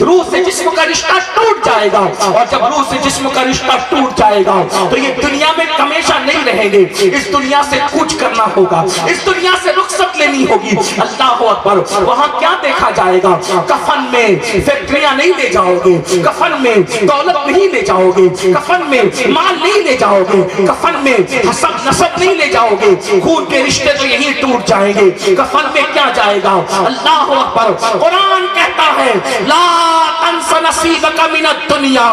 روح سے جسم کا رشتہ ٹوٹ جائے گا, اور جب روح سے جسم کا رشتہ ٹوٹ جائے گا تو یہ دنیا میں ہمیشہ نہیں رہیں گے. اس دنیا سے کوچ کرنا ہوگا, اس دنیا سے رخصت لینی ہوگی. اللہ اکبر. وہاں کیا دیکھا جائے گا؟ کفن میں فیکٹریاں نہیں لے جاؤ گے, کفن میں دولت نہیں لے جاؤ گے, کفن میں مال نہیں لے جاؤ گے, کفن میں حسب نسب نہیں لے جاؤ گے. خون کے رشتے تو یہی ٹوٹ جائیں گے. کفن میں کیا جائے گا؟ اللہ اکبر. قرآن کہتا ہے لا تنس نصیبک من الدنیا,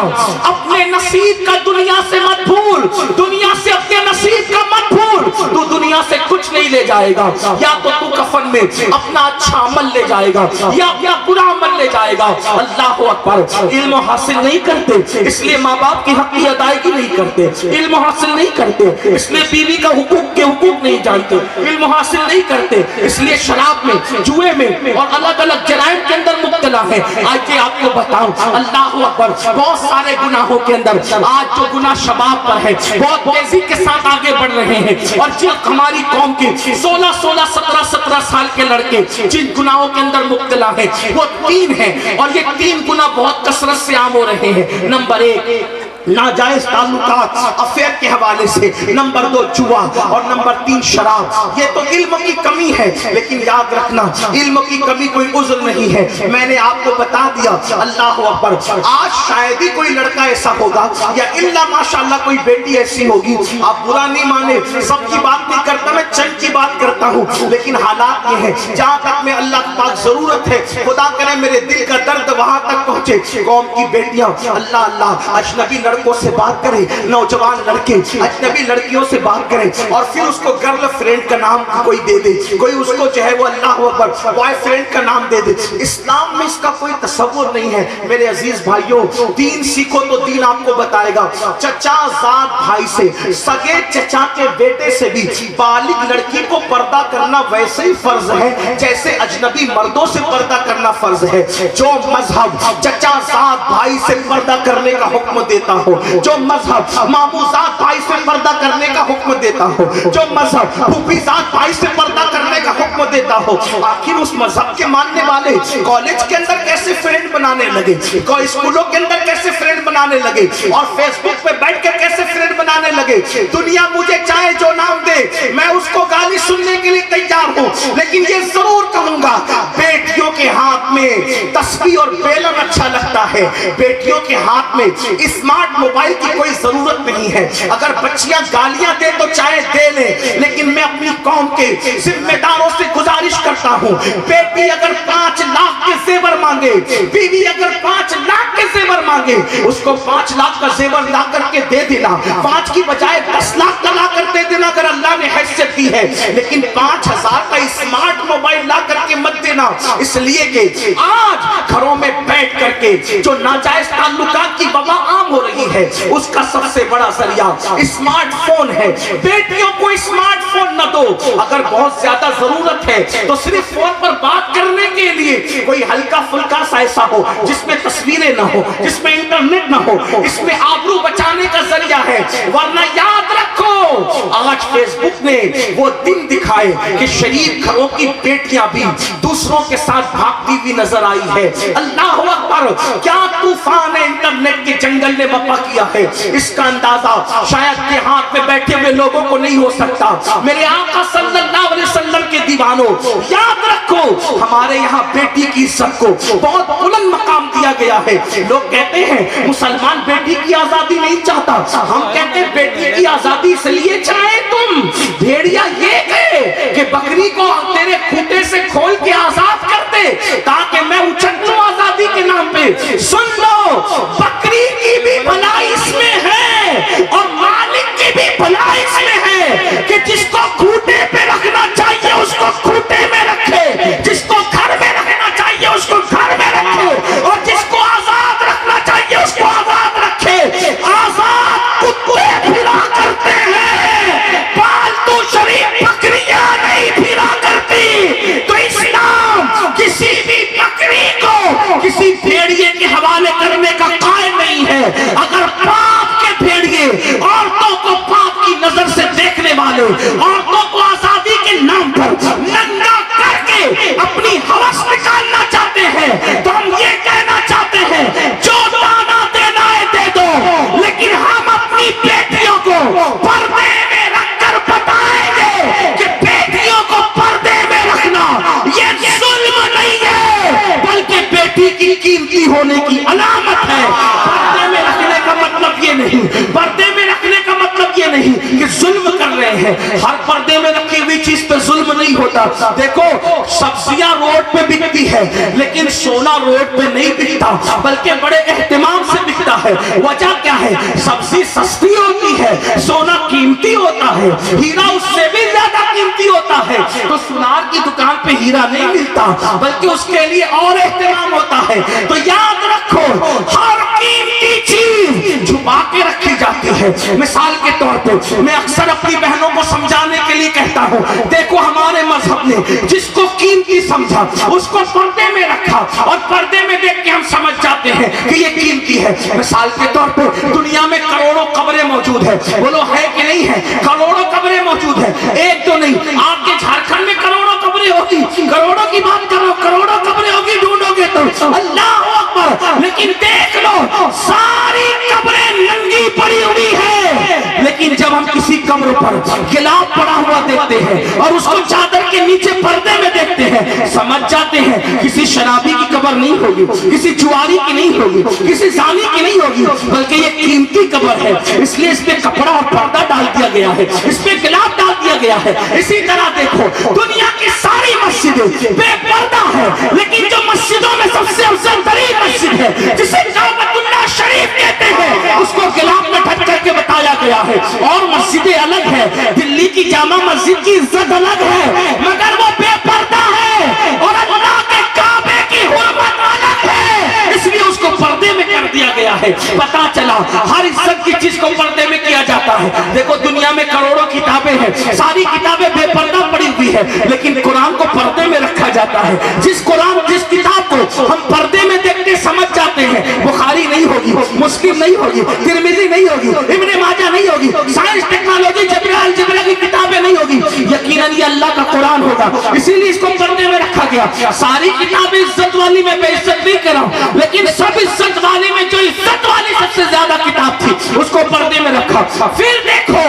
اپنے نصیب کا دنیا سے مت بھول, دنیا سے اپنے نصیب کا مت بھول. تو دنیا سے کچھ نہیں لے جائے گا, یا تو کفن میں اپنا اچھا عمل لے جائے گا یا اپنا برا عمل لے جائے گا. اللہ اکبر. علم حاصل نہیں کرتے اس لیے ماں باپ کی حق کی ادائیگی نہیں کرتے, علم حاصل نہیں کرتے اس لیے بیوی کا حقوق کے حقوق نہیں جانتے, علم حاصل نہیں کرتے اس لیے شراب میں, جوئے میں اور الگ الگ جرائم کے اندر مبتلا ہے. آج یہ آپ کو بتاؤں, اللہ اکبر, بہت سارے گناہوں کے اندر آج جو گناہ شباب پر ہے بہت تیزی کے ساتھ آگے بڑھ رہے ہیں. اور جو ہماری قوم کی 16 17 سال کے لڑکے جن گناہوں کے اندر مبتلا ہیں وہ 3 ہیں, اور یہ 3 گناہ بہت کثرت سے عام ہو رہے ہیں. نمبر 1 ناجائز تعلقات افیئر کے حوالے سے, نمبر 2 جوا, اور نمبر 3 شراب. یہ تو علم کی کمی ہے, لیکن یاد رکھنا علم کی کمی کوئی عذر نہیں ہے. میں نے آپ کو بتا دیا. اللہ اکبر. آج شاید ہی کوئی لڑکا ایسا ہوگا یا الا ماشاءاللہ کوئی بیٹی ایسی ہوگی, آپ برا نہیں مانے, سب کی بات نہیں کرتا, میں چند کی بات کرتا ہوں, لیکن حالات یہ ہیں جہاں تک میں اللہ پاک ضرورت ہے, خدا کرے میرے دل کا درد وہاں تک پہنچے. قوم کی بیٹیاں اللہ اللہ اجنبی لڑکوں سے بات کریں, نوجوان لڑکے اجنبی لڑکیوں سے بات کریں, اور پھر اس کو گرل فرینڈ کا نام کوئی دے دے, کوئی اس کو جو ہے وہ اللہ اکبر بوائے فرینڈ کا نام دے دے. اسلام میں اس کا کوئی تصور نہیں ہے. میرے عزیز بھائیوں, دین سیکھو تو دین آپ کو بتائے گا. چچا زاد بھائی سے, سگے چچا کے بیٹے سے بھی بالغ لڑکی کو پردہ کرنا ویسے ہی فرض ہے جیسے اجنبی مردوں سے پردہ کرنا فرض ہے. جو مذہب چچا زاد بھائی سے پردہ کرنے کا حکم دیتا ہو, جو مذہب ماموزات بھائی سے پردہ کرنے کا حکم دیتا ہو, جو مذہب پھوپھیزات بھائی سے پردہ کرنے کا حکم دیتا ہو, آخر اس مذہب کے ماننے والے کالج کے اندر کیسے فرینڈ بنانے لگے, اسکولوں کے اندر کیسے فرینڈ بنانے لگے, اور فیس بک پہ بیٹھ کے کیسے فرینڈ بنانے لگے. دنیا مجھے چاہے جو نام دے, میں اس کو گالی سننے کے لیے تیار ہوں, لیکن یہ ضرور کہوں گا بیٹیوں کے ہاتھ میں تسبیح اور بیلن اچھا لگتا ہے, بیٹیوں کے ہاتھ میں اسمارٹ موبائل کی کوئی ضرورت نہیں ہے. اگر بچیاں گالیاں دے تو چاہے دے لیں, لیکن میں اپنی قوم کے ذمہ داروں سے گزارش کرتا ہوں, بیٹی اگر 5 لاکھ کے زیور مانگے, بیوی اگر 5 لاکھ کے زیور مانگے, اس کو 5 لاکھ کا زیور لا کر کے دے دینا, 5 کی بجائے 10 لاکھ کا لا کر دے دینا اگر اللہ نے حیثیت دی ہے, لیکن 5000 کا اسمارٹ موبائل لا کر کے مت دینا. اس لیے کہ آج گھروں میں بیٹھ کر کے جو ناجائز تعلقات کی وبا عام ہو رہی ہے, اس کا سب سے بڑا ذریعہ اسمارٹ فون ہے. بیٹیوں کو اسمارٹ فون نہ دو, اگر بہت زیادہ ضرورت ہے تو صرف فون پر بات کرنے کے لیے کوئی ہلکا پھلکا سا ایسا ہو جس میں تصویریں نہ ہو, جس میں انٹرنیٹ نہ ہو, اس میں آبرو بچانے کا ذریعہ ہے. ورنہ یاد رکھو آج فیس بک نے وہ دن دکھائے کہ شریف گھروں کی بیٹیاں بھی دوسروں کے ساتھ بھاگتی ہوئی نظر آئی ہے. اللہ اکبر. کیا طوفان ہے انٹرنیٹ کے جنگل نے بپا کیا ہے, اس کا اندازہ شاید دیہات میں بیٹھے ہوئے لوگوں کو نہیں ہو سکتا. میرے آقا صلی اللہ علیہ وسلم کے دیوانوں, یاد رکھو ہمارے یہاں بیٹی کی عزت کو بہت بلند مقام دیا گیا ہے. لوگ کہتے ہیں مسلمان بیٹی کی آزادی نہیں چاہتا, ہم کہتے ہیں بیٹی کی آزادی اس لیے چاہے تم بھیڑیا یہ کہے کہ بکری کو تیرے کھوٹے سے کھول کے آزاد کر دے تاکہ میں اچھل لوں آزادی کے نام پہ. سن لو, بکری کی بھی بھلائی اس میں ہے اور مالک کی بھی بھلائی اس میں ہے کہ جس کو کھوٹے پہ رکھنا چاہیے اس کو کھوٹے میں رکھے, جس کو گھر میں رکھنا چاہیے اس کو گھر میں رکھے, اور جس کو آزاد رکھنا چاہیے اس کو آزاد رکھے. آزاد کتے پھرا کرتے ہیں, پالتو شریف بکریاں نہیں پھرا کرتی. تو اسلام کسی بھی بکری کو کسی بھیڑیے کے حوالے کرنے ہونے کی علامت ہے۔ پردے میں رکھنے کا مطلب یہ نہیں، پردے میں رکھنے کا مطلب یہ نہیں کہ ظلم کر رہے ہیں۔ ہر پردے میں رکھی ہوئی چیز پہ ظلم نہیں ہوتا۔ دیکھو سبزیاں روڈ پہ بکتی ہے لیکن سونا روڈ پہ نہیں بکتا، بلکہ بڑے اہتمام سے بکتا ہے۔ وجہ کیا ہے؟ سبزی سستی ہوتی ہے، سونا قیمتی ہوتا ہے، ہیرا اس سے بھی زیادہ قیمتی ہوتا ہے۔ تو سونار کی دکان پہ ہیرا نہیں ملتا بلکہ اس کے لیے اور اہتمام ہوتا ہے۔ تو یاد رکھو ہر قیمتی چیز چھپا کے رکھی جاتی ہے۔ مثال کے طور پہ میں اکثر اپنی بہنوں کو سمجھانے کے لیے کہتا ہوں، دیکھو ہمارے مذہب نے جس کو قیمتی سمجھا اس کو پردے میں رکھا، اور پردے میں دیکھ کے ہم سمجھ جاتے ہیں کہ یہ قیمتی ہے۔ مثال کے طور پہ دنیا میں کروڑوں قبریں موجود ہیں، بولو ہے کہ نہیں ہے؟ کروڑوں قبریں موجود ہیں، ایک تو نہیں، آپ کے جھارکھنڈ میں کروڑوں قبریں ہوگی، کروڑوں کی بات کرو، کروڑوں قبریں ہوگی، ڈھونڈو گے تو اللہ اکبر۔ لیکن دیکھ لو ساری قبریں ننگی پڑی ہوئی ہے، لیکن جب ہم کسی قبر پر گلاف پڑا ہوا دیکھتے ہیں اور اس کو چادر کے نیچے پردے میں دیکھتے ہیں، سمجھ جاتے ہیں کسی شرابی کی قبر نہیں ہوگی، کسی جواری کی نہیں ہوگی، کسی زانی کی نہیں ہوگی، بلکہ یہ قیمتی قبر ہے، اس لیے اس پہ کپڑا اور پردہ ڈال دیا گیا ہے، اس پہ گلاف ڈال دیا گیا ہے۔ اسی طرح دیکھو دنیا کی ساری مسجدیں بے پردہ ہے، لیکن جو مسجدوں میں سب سے افضل ترین مسجد ہے جسے کعبۃ اللہ شریف کہتے ہیں، اس کو گلاف میں ڈھک کر کے بتایا گیا ہے۔ اور مسجدیں الگ ہے، دلی کی جامع مسجد کی عزت الگ ہے، مگر وہ بے پردہ ہے، اور اللہ کے کعبے کی حرمت الگ ہے، اس لیے اس کو پردے میں کر دیا گیا ہے۔ پتا چلا ہر عزت کی چیز کو پردے میں کیا جاتا ہے۔ دیکھو دنیا میں کروڑوں کتابیں ہیں، ساری کتابیں بے پردہ پڑی ہوئی ہے، لیکن قرآن کو پردے میں رکھا جاتا ہے۔ جس کتاب کو ہم پردے میں دیکھ کے سمجھ جاتے ہیں، بخاری نہیں ہوگی، مسلم نہیں ہوگی، ترمذی نہیں ہوگی، ابن ماجہ نہیں ہوگی، سائنس ٹیکنالوجی الجبرا کی کتابیں نہیں ہوگی، یقیناً یہ اللہ کا قرآن ہوگا، اسی لیے اس کو پردے میں رکھا گیا۔ ساری کتابیں عزت والی میں بے عزت نہیں کر رہا ہوں، لیکن سب عزت والی میں جو عزت والی سب سے زیادہ کتاب تھی اس کو پردے میں رکھا۔ پھر دیکھو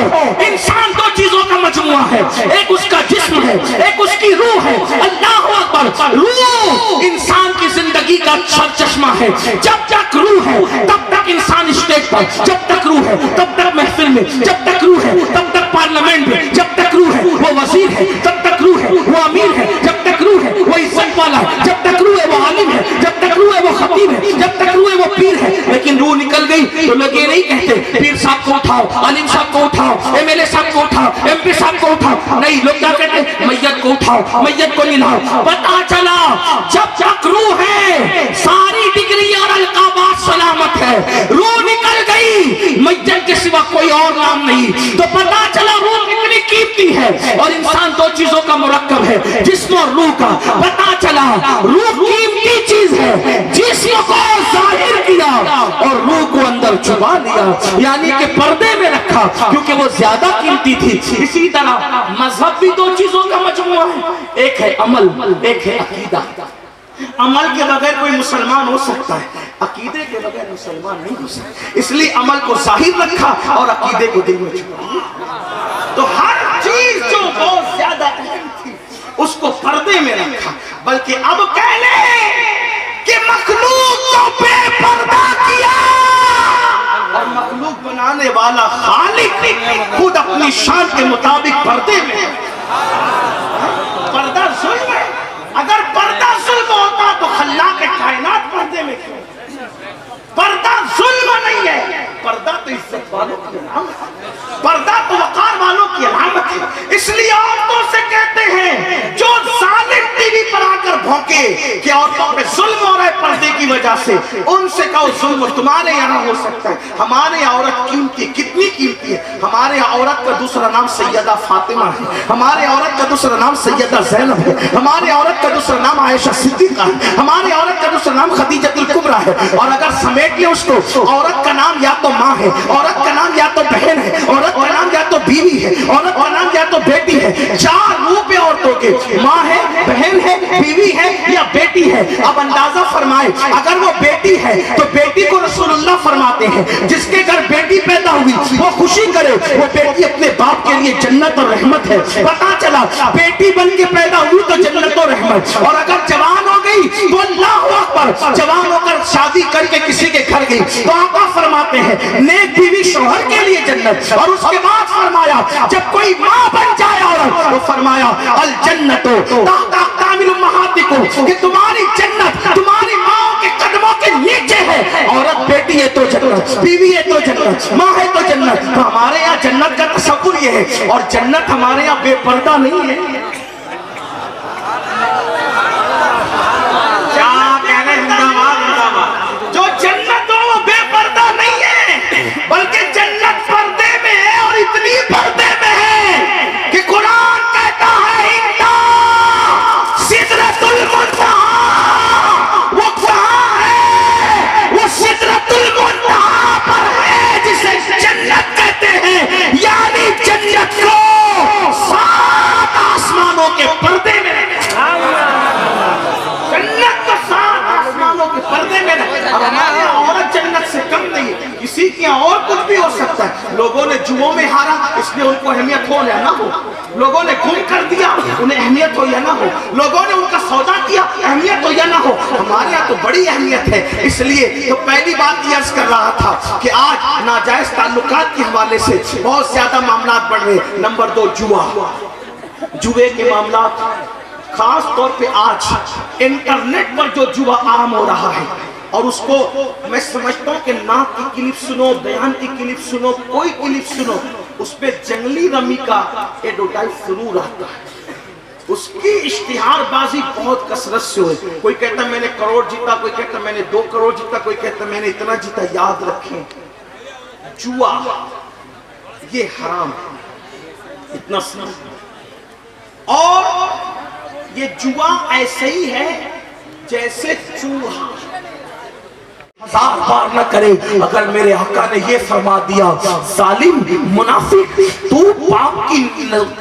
انسان دو چیزوں کا مجموعہ ہے، ایک اس کا جسم ہے، ایک اس کی روح ہے۔ اللہ اکبر، روح انسان کی زندگی کا سرچشمہ ہے۔ جب تک روح ہے تب تک انسان اسٹیج پر، جب تک روح ہے تب تک محفل میں، جب تک روح ہے تب تک پارلیمنٹ میں، جب تک روح ہے وہ وزیر ہے، جب تک روح ہے وہ امیر ہے، جب تک روح ہے وہ عزت والا ہے، جب تک روح ہے وہ عالم ہے، جب تک روح ہے وہ خطیب ہے، جب تک روح ہے وہ پیر ہے۔ لیکن روح نکل گئی تو لوگ یہ نہیں کہتے پیر صاحب کو اٹھاؤ، عالم صاحب کو اٹھاؤ، ایم ایل اے صاحب کو اٹھاؤ، ایم پی صاحب کو اٹھاؤ، نہیں، لوگ کیا کہتے ہیں؟ میت کو اٹھاؤ، میت کو نلاؤ۔ پتا چلا جب تک روح ہے ساری ڈگری اور القابات سلامت ہے، روح نکل گئی میت کے سوا کوئی اور نام نہیں۔ تو پتا چلا روح کتنی قیمتی ہے، اور انسان دو چیزوں کا مرکب ہے، جسم اور روح کا۔ پتا چلا روح قیمتی چیز ہے، جسم کو ظاہر کیا اور روح کو اندر چھپا لیا، یعنی کہ پردے میں رکھا کیونکہ وہ زیادہ قیمتی تھی۔ اسی طرح مذہب بھی دو چیزوں کا مجموعہ ہے، ایک ہے عمل، ایک ہے عقیدہ۔ عمل کے بغیر کوئی مسلمان ہو سکتا ہے، عقیدے کے بغیر مسلمان نہیں ہو سکتا، اس لیے عمل کو ظاہر رکھا اور عقیدے کو دل میں چھپا۔ تو ہر چیز جو بہت زیادہ اہم تھی اس کو پردے میں رکھا، بلکہ اب کہہ لیں کہ مخلوق کو بے پردہ کیا، اور مخلوق بنانے والا خالق خود اپنی شان کے مطابق پردے میں۔ پردہ ظلم ہے، اگر پردہ ظلم ہوتا تو خلاق کائنات پردے میں کیوں؟ پردہ ظلم نہیں ہے، پردہ تو عزت والوں کی علامت ہے، پردہ تو وقار والوں کی علامت ہے۔ اس لیے عورتوں سے کہتے ہیں جو ظالم ٹی وی پر آ کر بھونکے کہ عورتوں پہ ظلم ہو رہا ہے پردے کی وجہ سے، ان سے کہو ظلم تمہارے یہاں ہو سکتا ہے، ہمارے عورت قیمتی، کتنی قیمتی ہے۔ ہمارے عورت کا دوسرا نام سیدہ فاطمہ ہے، ہمارے عورت کا دوسرا نام سیدہ زینب ہے، ہمارے عورت کا دوسرا نام عائشہ صدیقہ ہے، ہمارے عورت کا دوسرا نام خدیجہ الکبریٰ ہے۔ اور اگر سمیٹ لیں اس کو، عورت کا نام یا تو ماں ہے، عورت کا نام یا تو بہن ہے، عورت کا نام یا تو بیوی ہے، عورت کا نام یا تو بیٹی ہے۔ چار روپ عورتوں کے، ماں ہے، بہن ہے، بیوی ہے یا بیٹی ہے۔ اب اندازہ فرمائے اگر وہ بیٹی ہے تو بیٹی کو رسول اللہ فرماتے ہیں جس کے گھر بیٹی پیدا ہوئی وہ خوشی کرے، وہ بیٹی اپنے باپ کے لیے جنت اور رحمت ہے۔ پتا چلا بیٹی بن کے پیدا ہوئی تو جنت اور رحمت، اور اگر جوان ہو گئی تو اللہ اکبر، جوان ہو کر شادی شادی کر کے کسی کے گھر گئی تو آقا فرماتے ہیں نیک بیوی شوہر کے لیے جنت، اور اس کے بعد فرمایا جب کوئی ماں بن جائے عورت تو فرمایا الجنت تحت اقدام امہاتکم، کہ تمہاری جنت تمہاری ماں کے قدموں کے نیچے ہے۔ عورت بیٹی ہے تو جنت، بیوی ہے تو جنت، ماں ہے تو جنت۔ تو ہمارے یہاں جنت کا تصور یہ ہے، اور جنت ہمارے یہاں بے پردہ نہیں ہے۔ جو جنت ہو وہ بے پردہ نہیں ہے، بلکہ جنت پردے میں ہے، اور اتنی پردے میں ہے کہ قرآن کہتا ہے سدرۃ المنتہی، وہ کہاں ہے؟ وہ سدرۃ المنتہی پر ہے جسے جنت کہتے ہیں، یعنی جنت کو 7 آسمانوں کے پردے میں پردے میں رہے۔ اب ہمارے عورت جنت سے کم نہیں، کسی کے اور کچھ بھی ہو سکتا ہے۔ لوگوں نے جوؤں میں ہارا اس لیے ان کو اہمیت ہو یا نہ ہو، لوگوں نے گم کر دیا انہیں اہمیت ہو یا نہ ہو، لوگوں نے ان کا سودا کیا اہمیت ہو یا نہ ہو، ہمارے یہاں تو بڑی اہمیت ہے۔ اس لیے تو پہلی بات یہ عرض کر رہا تھا کہ آج ناجائز تعلقات کے حوالے سے بہت زیادہ معاملات بڑھ رہے۔ نمبر 2 جوا، جوے کے معاملات، خاص طور پہ آج انٹرنیٹ پر جو جوا عام ہو رہا ہے، اور اس کو میں سمجھتا ہوں کہ نعت کی کلپ سنو، بیان کی کلپ سنو، کوئی کلپ سنو، اس پہ جنگلی رمی کا ایڈورٹائز ضرور آتا ہے، اس کی اشتہار بازی بہت کثرت سے ہوئی۔ کوئی کہتا میں نے کروڑ جیتا، کوئی کہتا میں نے 2 کروڑ جیتا، کوئی کہتا میں نے اتنا جیتا۔ یاد رکھیں جوا یہ حرام ہے، اتنا سمجھ، اور یہ جوا ایسے ہی ہے جیسے چوہا۔ 1000 بار نہ کرے اگر میرے آقا نے یہ فرما دیا ظالم منافق تو پاپ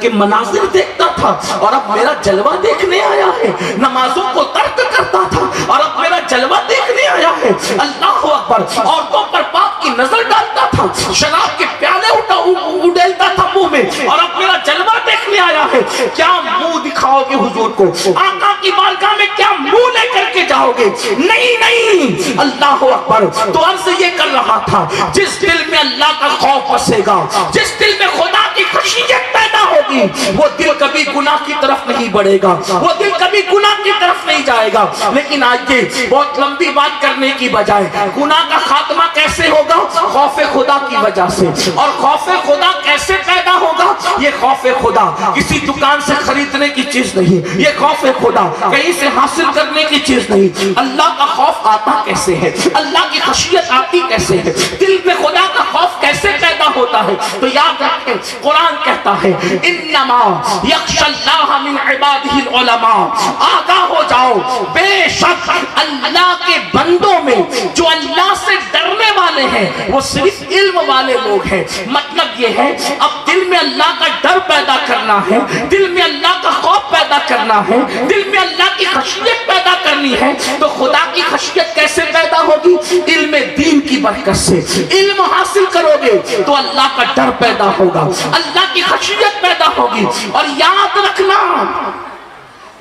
کے مناظر دیکھتا تھا اور اب میرا جلوہ دیکھنے آیا ہے، نمازوں کو ترک کرتا تھا اور اب میرا جلوہ دیکھنے آیا ہے۔ اللہ اکبر، عورتوں پر پاپ کی نظر ڈالتا تھا، شراب کے پیالے اڈیلتا تھا منہ میں، اور اب میرا جلوہ دیکھنے آیا ہے۔ کیا منہ دکھاؤ گے حضور کو؟ آقا کی بارگاہ میں کیا منہ لے کر کے جاؤ گے؟ نہیں، اللہ اکبر۔ تو عرض یہ کر رہا تھا جس دل میں اللہ کا خوف بسے گا، جس دل میں خدا کی خشیت پیدا ہوگی، وہ دل کبھی گناہ کی طرف نہیں بڑھے گا، وہ دل کبھی گناہ کی طرف نہیں جائے گا۔ لیکن آج یہ بہت لمبی بات کرنے کی بجائے گناہ کا خاتمہ کیسے ہوگا؟ خوف خدا کی وجہ سے۔ اور خوف خدا کیسے پیدا ہوگا؟ یہ خوف خدا کسی دکان سے خریدنے کی چیز نہیں، یہ خوف خدا کہیں سے حاصل کرنے کی چیز نہیں۔ اللہ کا خوف آتا کیسے ہے؟ اللہ کی خشیت آتی کیسے ہے؟ دل میں خدا کا خوف کیسے پیدا ہوتا ہے؟ تو یاد رکھیں قرآن کہتا ہے انما یخشی اللہ من عبادہ العلماء، آگاہ ہو جاؤ بے شک اللہ کے بندوں میں جو اللہ سے ڈرنے والے ہیں وہ صرف علم والے لوگ ہیں۔ مطلب یہ ہے اب دل میں اللہ کا ڈر پیدا کرنا ہے، دل میں اللہ کا خوف پیدا کرنا ہے، دل میں اللہ کی خشیت پیدا کرنی ہے۔ تو خدا کی خشیت کیسے پیدا ہوگی؟ علم دین کی برکت سے۔ علم حاصل کرو گے تو اللہ کا ڈر پیدا ہوگا، اللہ کی خشیت پیدا ہوگی۔ اور یاد رکھنا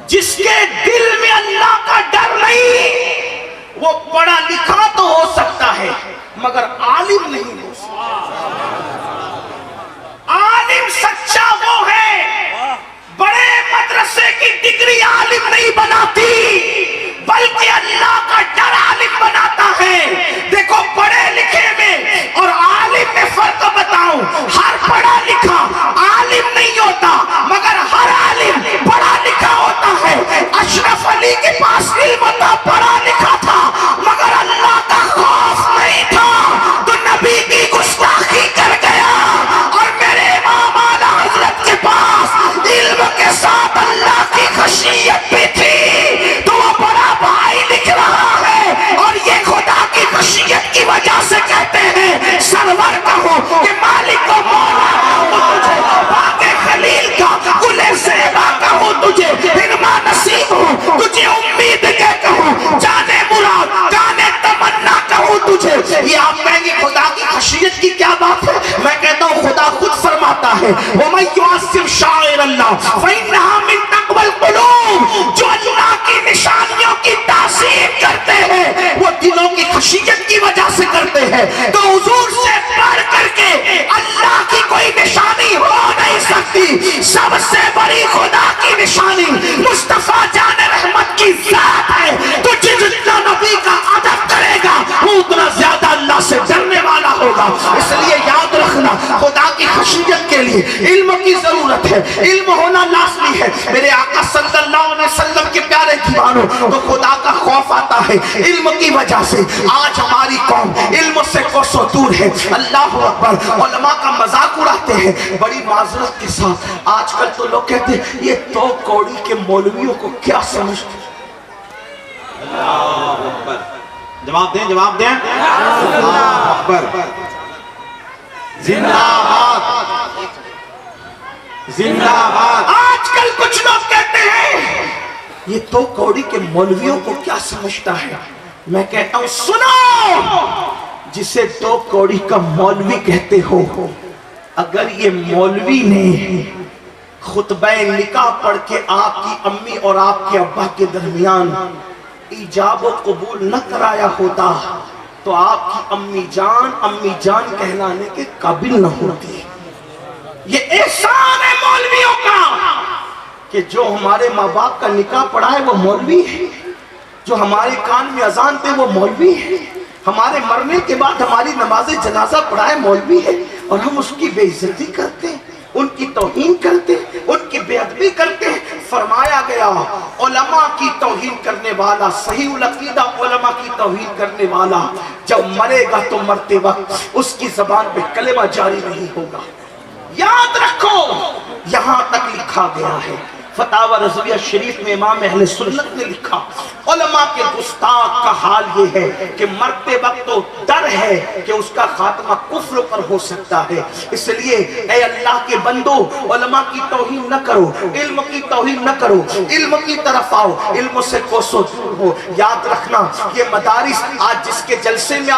جس کے دل میں اللہ کا ڈر نہیں وہ پڑھا لکھا تو ہو سکتا ہے مگر عالم نہیں ہو سکتا۔ عالم سچا وہ ہے، بڑے مدرسے کی ڈگری عالم نہیں بناتی بلکہ اللہ کا ڈر عالم بناتا ہے۔ دیکھو پڑھے لکھے میں اور عالم میں فرق بتاؤں، ہر پڑھا لکھا عالم نہیں ہوتا مگر ہر عالم پڑھا لکھا ہوتا ہے۔ اشرف علی کے پاس علم تھا، پڑھا لکھا تھا مگر اللہ کا خوف نہیں تھا، تو نبی کی گستاخی کر گیا۔ اور میرے امام اعلیٰ حضرت کے پاس علم کے ساتھ اللہ کی خشیت بھی تھی، تو وہ بڑا بھائی لکھ رہا ہے اور یہ خدا کی خشیت کی وجہ سے کہتے ہیں سرور کہوں کہ مالک کو مولا کہوں تجھے، باغ خلیل کا گل زیبا کہوں تجھے، ہرما نصیب ہوں تجھے امید کے کہوں، جانے مراد جانے تمنا کہوں تجھے۔ یہ آپ کہیں گے خدا کی خشیت کی کیا بات ہے؟ میں کہتا ہوں خدا خود فرماتا ہے وَمَن يُعَظِّمْ شَعَائِرَ اللَّهِ فَإِنَّهَا مِن تَقْوَى الْقُلُوبِ، جو اللہ کی نشانیوں کی تعظیم کرتے ہیں وہ دلوں کی خشیت ہے تو حضور سے بڑھ کر کے اللہ کی کوئی نشانی ہو نہیں سکتی. سب سے بڑی خدا کی نشانی مصطفیٰ جان رحمت کی ذات ہے. تو جتنا نبی کا ادب کرے گا وہ اتنا زیادہ اللہ سے ڈرنے والا ہوگا. اس لیے یاد رکھنا خدا کی خشیت کے لیے علم کی ضرورت ہے. علم ہونا لازمی ہے. میرے آقا صلی اللہ علیہ وسلم کے پیارے دیوانوں تو خدا کا خوف آتا ہے علم کی وجہ سے. آج ہماری قوم علم سے کوسوں دور ہے. اللہ اکبر. علماء کا مذاق اڑاتے ہیں بڑی معذرت کے ساتھ. آج کل تو لوگ کہتے ہیں یہ تو کوڑی کے مولویوں کو کیا سمجھتے ہیں. اللہ اکبر. جواب دیں جواب دیں. اللہ اکبر. زندہ باد زندہ باد. آج کل کچھ لوگ کہتے ہیں یہ تو کوڑی کے مولویوں کو کیا سمجھتا ہے. میں کہتا ہوں سنو, جسے تو کوڑی کا مولوی کہتے ہو, اگر یہ مولوی نے خطبہ نکاح پڑھ کے آپ کی امی اور آپ کے ابا کے درمیان ایجاب و قبول نہ کرایا ہوتا تو آپ کی امی جان کہلانے کے قابل نہ ہوتی. یہ احسان ہے مولویوں کا کہ جو ہمارے ماں باپ کا نکاح پڑھا ہے وہ مولوی ہے, جو ہمارے کان میں اذان دے وہ مولوی ہے, ہمارے مرنے کے بعد ہماری نماز جنازہ پڑھائے مولوی ہے, اور ہم اس کی بے عزتی کرتے ہیں, ان کی توہین کرتے ہیں, ان کی بے ادبی کرتے ہیں. فرمایا گیا علماء کی توہین کرنے والا, صحیح العقیدہ علماء کی توہین کرنے والا جب مرے گا تو مرتے وقت اس کی زبان پہ کلمہ جاری نہیں ہوگا. یاد رکھو یہاں تک لکھا گیا ہے. فتاوی رضویہ شریف میں امام اہل سنت نے لکھا علماء کے گستاخ کا حال یہ ہے کہ مرتے وقت تو ڈر ہے کہ اس کا خاتمہ کفر پر ہو سکتا ہے. اس لیے اے اللہ کے بندو علماء کی توہین نہ کرو, علم کی توہین نہ کرو, علم کی طرف آؤ, علم سے کوسوں دور ہو. یاد رکھنا یہ مدارس آج جس کے جلسے میں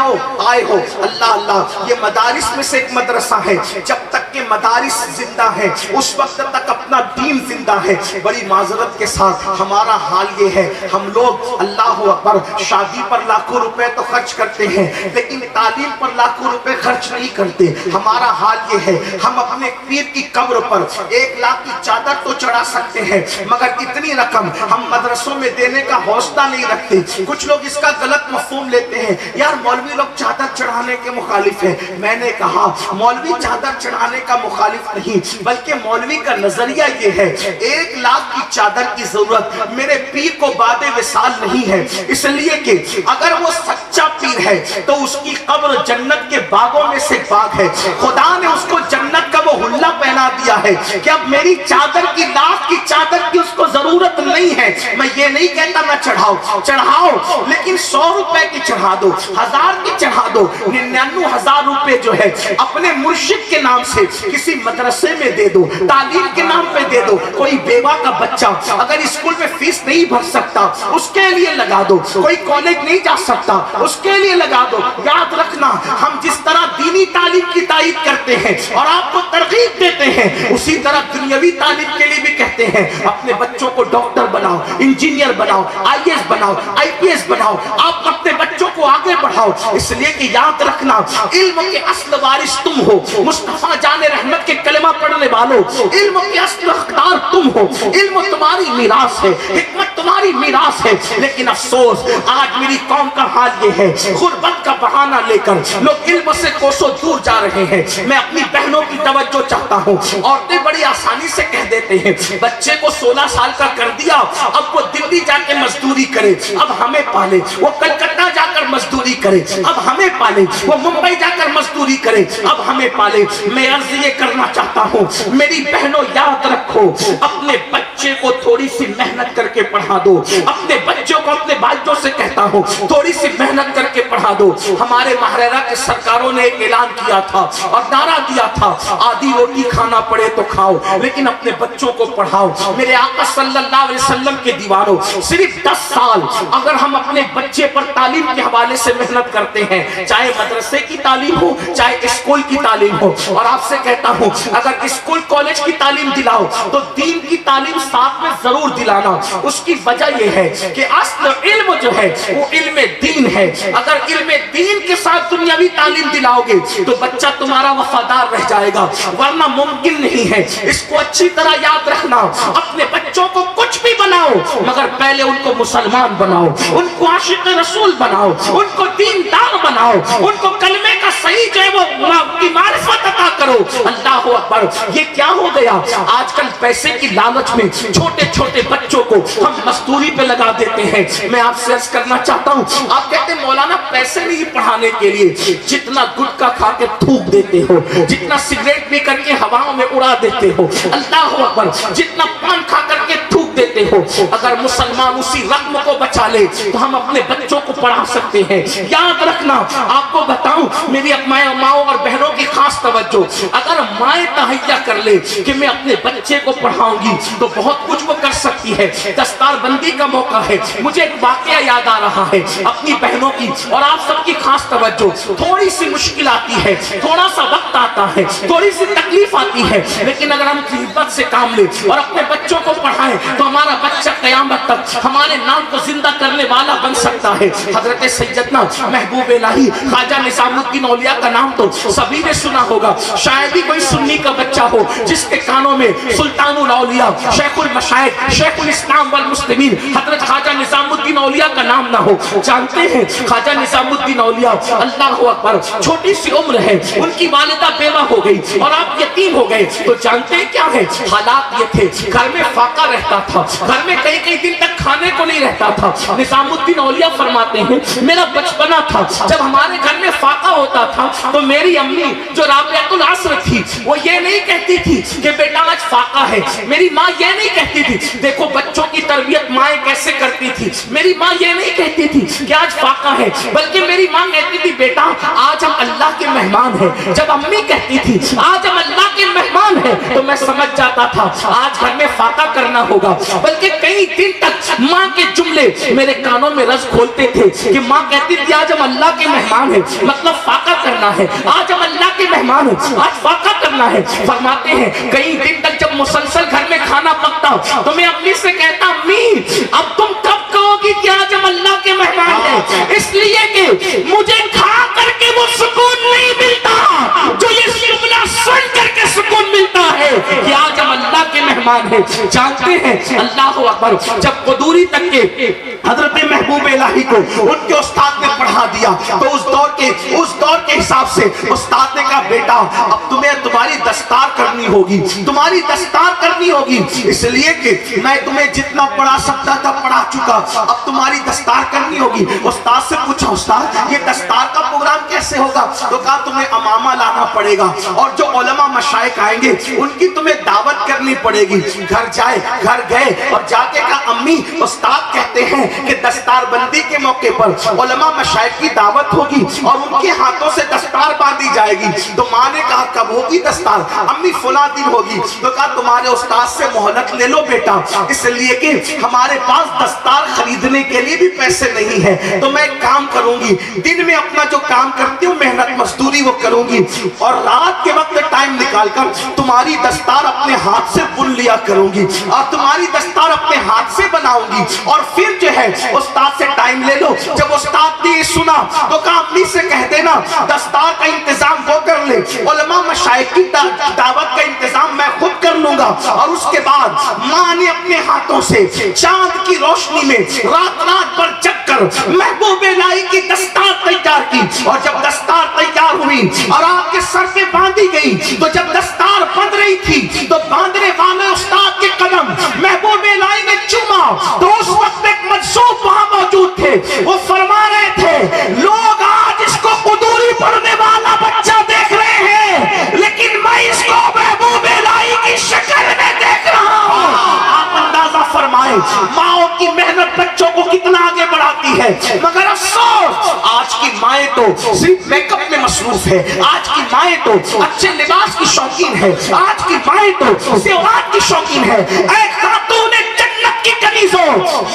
آئے ہو اللہ اللہ, یہ مدارس میں سے ایک مدرسہ ہے. جب تک کہ مدارس زندہ ہے اس وقت تک اپنا دین زندہ ہے. بڑی معذرت کے ساتھ ہمارا حال یہ ہے, ہم لوگ اللہ اکبر شادی پر لاکھوں روپے تو خرچ کرتے ہیں لیکن تعلیم پر لاکھوں روپے خرچ نہیں کرتے. ہمارا حال یہ ہے ہم اپنے پیر کی قبر پر 1 لاکھ کی چادر تو چڑھا سکتے ہیں مگر اتنی رقم ہم مدرسوں میں دینے کا حوصلہ نہیں رکھتے. کچھ لوگ اس کا غلط مفہوم لیتے ہیں, یار مولوی لوگ چادر چڑھانے کے مخالف ہیں. میں نے کہا مولوی چادر چڑھانے کا مخالف نہیں بلکہ مولوی کا نظریہ یہ ہے 1 لاکھ کی چادر کی ضرورت میرے پیر کو بعد وصال نہیں ہے, اس لیے کہ اگر وہ سچا پیر ہے تو اس کی قبر جنت کے باغوں میں سے باغ ہے. خدا نے اس کو جنت کا وہ حلہ پہنا دیا ہے کہ اب میری چادر کی 1 لاکھ کی چادر کی اس کو ضرورت نہیں ہے. میں یہ نہیں کہتا نہ چڑھاؤ لیکن 100 روپے کی چڑھا دو, 1000 کی چڑھا دو, 99,000 روپے جو ہے اپنے مرشد کے نام سے کسی مدرسے میں دے دو, تعلیم کے نام پہ دے دو. کوئی بیوہ کا بچہ اگر اسکول میں فیس نہیں بھر سکتا اس کے لیے لگا دو, کوئی کالج نہیں جا سکتا اس کے لیے لگا دو. یاد رکھنا ہم جس طرح دینی تعلیم کی تائید کرتے ہیں اور آپ کو ترغیب دیتے ہیں اسی طرح دنیاوی تعلیم کے لیے بھی کہتے ہیں اپنے بچوں کو ڈاکٹر بناؤ, انجینئر بناؤ, IAS بناؤ, IPS بناؤ, آپ اپنے بچوں کو آگے بڑھاؤ. اس لیے کہ یاد رکھنا علم کے اصل وارث تم ہو, مصطفیٰ جان رحمت کے کلمہ پڑھنے والوں, علم کے اصل حقدار تم ہو. علم تمہاری میراث ہے, حکمت تمہاری میراث ہے. لیکن افسوس آج میری قوم کا حال یہ ہے غربت کا بہانہ لے کر لوگ علم سے کوسوں دور جا رہے ہیں. میں اپنی بہنوں کی توجہ چاہتا ہوں. عورتیں بڑی آسانی سے کہہ دیتے ہیں بچے کو 16 سال کا کر دیا اب وہ دلی جا کے مزدوری کرے, اب ہمیں پالے. وہ کلکتہ جا کر مزدوری کرے, اب ہمیں پالے. وہ ممبئی جا کر مزدوری کرے, اب ہمیں پالے. میں عرض یہ کرنا چاہتا ہوں میری بہنوں یاد رکھو اپنے بچے کو تھوڑی سی محنت کر کے پڑھا دو. اپنے بچوں کو اپنے بھائیوں سے کہتا ہوں تھوڑی سی محنت کر کے پڑھا دو. ہمارے ماہرہ کے سرکاروں نے ایک اعلان کیا تھا اور نعرہ دیا تھا آدھی روٹی کھانا پڑے تو کھاؤ لیکن اپنے بچوں کو پڑھاؤ. میرے آقا صلی اللہ علیہ وسلم کے دیوانوں صرف 10 سال اگر ہم اپنے بچے پر تعلیم کے حوالے سے محنت کرتے ہیں, چاہے مدرسے کی تعلیم ہو چاہے اسکول کی تعلیم ہو, اور آپ سے کہتا ہوں اگر اسکول کالج کی تعلیم دلاؤ تو دین کی تعلیم ساتھ میں ضرور دلانا. اس کی وجہ یہ ہے کہ اصل علم جو ہے وہ علم دین ہے. اگر علم دین کے ساتھ دنیاوی تعلیم دلاؤ گے تو بچہ تمہارا وفادار رہ جائے گا, ورنہ ممکن نہیں ہے. اس کو اچھی طرح یاد رکھنا, اپنے بچوں کو کچھ بھی بناؤ مگر پہلے ان کو مسلمان بناؤ, ان کو عاشق رسول بناؤ, ان کو دیندار بناؤ, ان کو کلمے کا صحیح جو ہے وہ کی معرفت عطا کرو. اللہ اکبر. یہ کیا ہو گیا آج کل پیسے کی لالچ میں چھوٹے چھوٹے بچوں کو ہم مزدوری پہ لگا دیتے ہیں. میں آپ سے عرض کرنا چاہتا ہوں, آپ کہتے ہیں مولانا پیسے نہیں پڑھانے کے لیے, جتنا گٹکا کھا کے تھوک دیتے ہو, جتنا سگریٹ پی کر کے ہواؤں میں اڑا دیتے ہو, اللہ اکبر, جتنا پان کھا کر کے تھوک دیتے ہو, اگر مسلمان اسی رقم کو بچا لے تو ہم اپنے بچوں کو پڑھا سکتے ہیں. یاد رکھنا, آپ کو بتاؤں میری ماؤں اور بہنوں کی خاص توجہ, اگر مائیں تہیا کر لے کہ میں اپنے بچے کو پڑھاؤں گی تو بہت کچھ وہ کر سکتی ہے. دستار بندی کا موقع ہے, مجھے ایک واقعہ یاد آ رہا ہے اپنی بہنوں کی, اور آپ سب کی خاص توجہ. تھوڑی سی مشکل آتی ہے, تھوڑا سا وقت آتا ہے, تھوڑی سی تکلیف آتی ہے, لیکن اگر ہم خدمت سے کام لیں اور اپنے بچوں کو پڑھائیں تو ہمارا بچہ قیامت تک ہمارے نام کو زندہ کرنے والا بن سکتا ہے. حضرت سیدنا محبوب الہی خواجہ نظام الدین اولیاء کا نام تو سبھی نے سنا ہوگا, شاید ہی کوئی سنی کا بچہ ہو جس کے کانوں میں سلطان الاولیاء, شیخ المشائخ, شیخ الاسلام والمسلمین حضرت خواجہ نظام الدین اولیاء کا نام نہ ہو. جانتے ہیں خواجہ نظام الدین اولیاء, اللہ اکبر, چھوٹی سی عمر ہے, ان کی والدہ بیوہ ہو گئی اور آپ یتیم ہو گئے. تو جانتے ہیں کیا ہے حالات یہ تھے, گھر میں فاقہ رہتا تھا, گھر میں کئی کئی دن تک کھانے کو نہیں رہتا تھا. نظام الدین اولیاء فرماتے ہیں میرا بچپنا تھا جب ہمارے گھر میں فاقہ ہوتا تھا تو میری امی جو رابعۃ العصر تھی وہ یہ نہیں کہتی تھی کہ بیٹا آج فاقہ ہے, میری ماں یہ نہیں کہتی تھی, دیکھو بچوں کی تربیت مائیں کیسے کرتی تھی, میری ماں یہ نہیں کہتی تھی کہ آج فاقہ ہے, بلکہ میری ماں کہتی تھی بیٹا آج ہم اللہ کے مہمان ہیں. جب امی کہتی تھی آج ہم اللہ کے مہمان ہیں تو میں سمجھ جاتا تھا آج گھر میں فاقہ کرنا ہوگا. بلکہ کئی دن تک ماں کے جملے میرے کانوں میں رز کھولتے تھے کہ ماں کہتی تھی آج ہم اللہ کے مہمان ہیں, مطلب فاقہ کرنا ہے, آج ہم اللہ کے مہمان ہیں, آج فاقہ کرنا ہے. فرماتے ہیں کئی دن تک جب مسلسل گھر میں کھانا پکتا تو میں امی سے کہتا امی اب تم کب کہو گی کہ آج ہم اللہ کے مہمان ہیں, اس لیے کہ مجھے کھا کر کے وہ سکون نہیں ملتا جو یہ جملہ سن کر کے سکون ملتا ہے کہ آج ہم اللہ کے مہمان ہیں. جانتے ہیں اللہ اکبر, جب قدوری تک کے حضرت محبوب الہی کو ان کے استاد نے پڑھا دیا تو اس دور کے حساب سے استاد نے کہا بیٹا اب تمہاری دستار کرنی ہوگی, تمہاری دستار کرنی ہوگی, اس لیے کہ میں تمہیں جتنا پڑھا سکتا تھا پڑھا چکا, اب تمہاری دستار کرنی ہوگی. استاد سے پوچھا استاد یہ دستار کا پروگرام کیسے ہوگا؟ تو کہا تمہیں امامہ لانا پڑے گا اور جو علماء مشائخ آئیں گے ان کی تمہیں دعوت کرنی پڑے گی. گھر گئے اور جا کے کہا امی استاد کہتے ہیں کہ دستار بندی کے موقع پر علماء مشائخ کی دعوت ہوگی اور ان کے ہاتھوں سے دستار باندھی جائے گی. تو ماں نے کہا کب ہوگی دستار؟ امی فلاں دن ہوگی. تو کہا تمہارے استاد سے مہلت لے لو بیٹا, اس لیے کہ ہمارے پاس دستار خریدنے کے لیے بھی پیسے نہیں ہیں, تو میں ایک کام کروں گی, دن میں اپنا جو کام کرتی ہوں محنت مزدوری وہ کروں گی اور رات کے وقت ٹائم نکال کر تمہاری دستار اپنے ہاتھ سے بن لیا کروں گی اور تمہاری دستار اپنے ہاتھ سے بناؤں گی. اور پھر جو ہے استاد سے ٹائم لے لو. جب استاد نے یہ سنا تو کہا امی سے کہہ دینا دستار کا انتظام وہ کر لے, علماء مشائخ کی دعوت کا انتظام میں خود کر لوں گا. اور اس کے بعد ماں نے اپنے ہاتھوں سے چاند کی روشنی میں رات پر جگ کر محبوب الہی کی دستار تیار کی. اور جب دستار تیار ہوئی اور آپ کے سر پہ باندھی گئی تو جب دستار بندھ رہی تھی تو باندھنے والے استاد کے قدم محبوب الہی نے چوما تو اس وقت ایک مجذوب وہاں موجود تھے. وہ فرما رہے تھے لوگ آج اس کو قدوری پڑھنے والا بچہ دیکھ رہے ہیں لیکن میں اس کو محبوب الہی کی شکل میں دیکھ رہا ہوں. آپ اندازہ فرمائیں ماں کی محنت بچوں کو کتنا آگے بڑھاتی ہے, مگر افسوس آج کی مائیں تو صرف میک اپ میں مصروف ہے, آج کی مائیں تو اچھے لباس کی شوقین ہے, آج کی مائیں تو زیورات کی شوقین ہے. اے خاتون جنت کی کنیزوں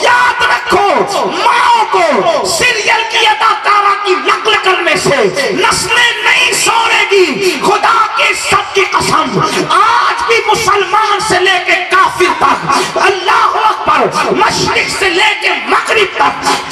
یاد رکھو ماں کو سیریل کی اداکارہ کی نقل کرنے سے نسلیں نہیں سوڑے گی. خدا کی سب کی قسم آج بھی مسلمان سے لے کے کافر تک, اللہ اکبر, مشرق سے لے کے مغرب تک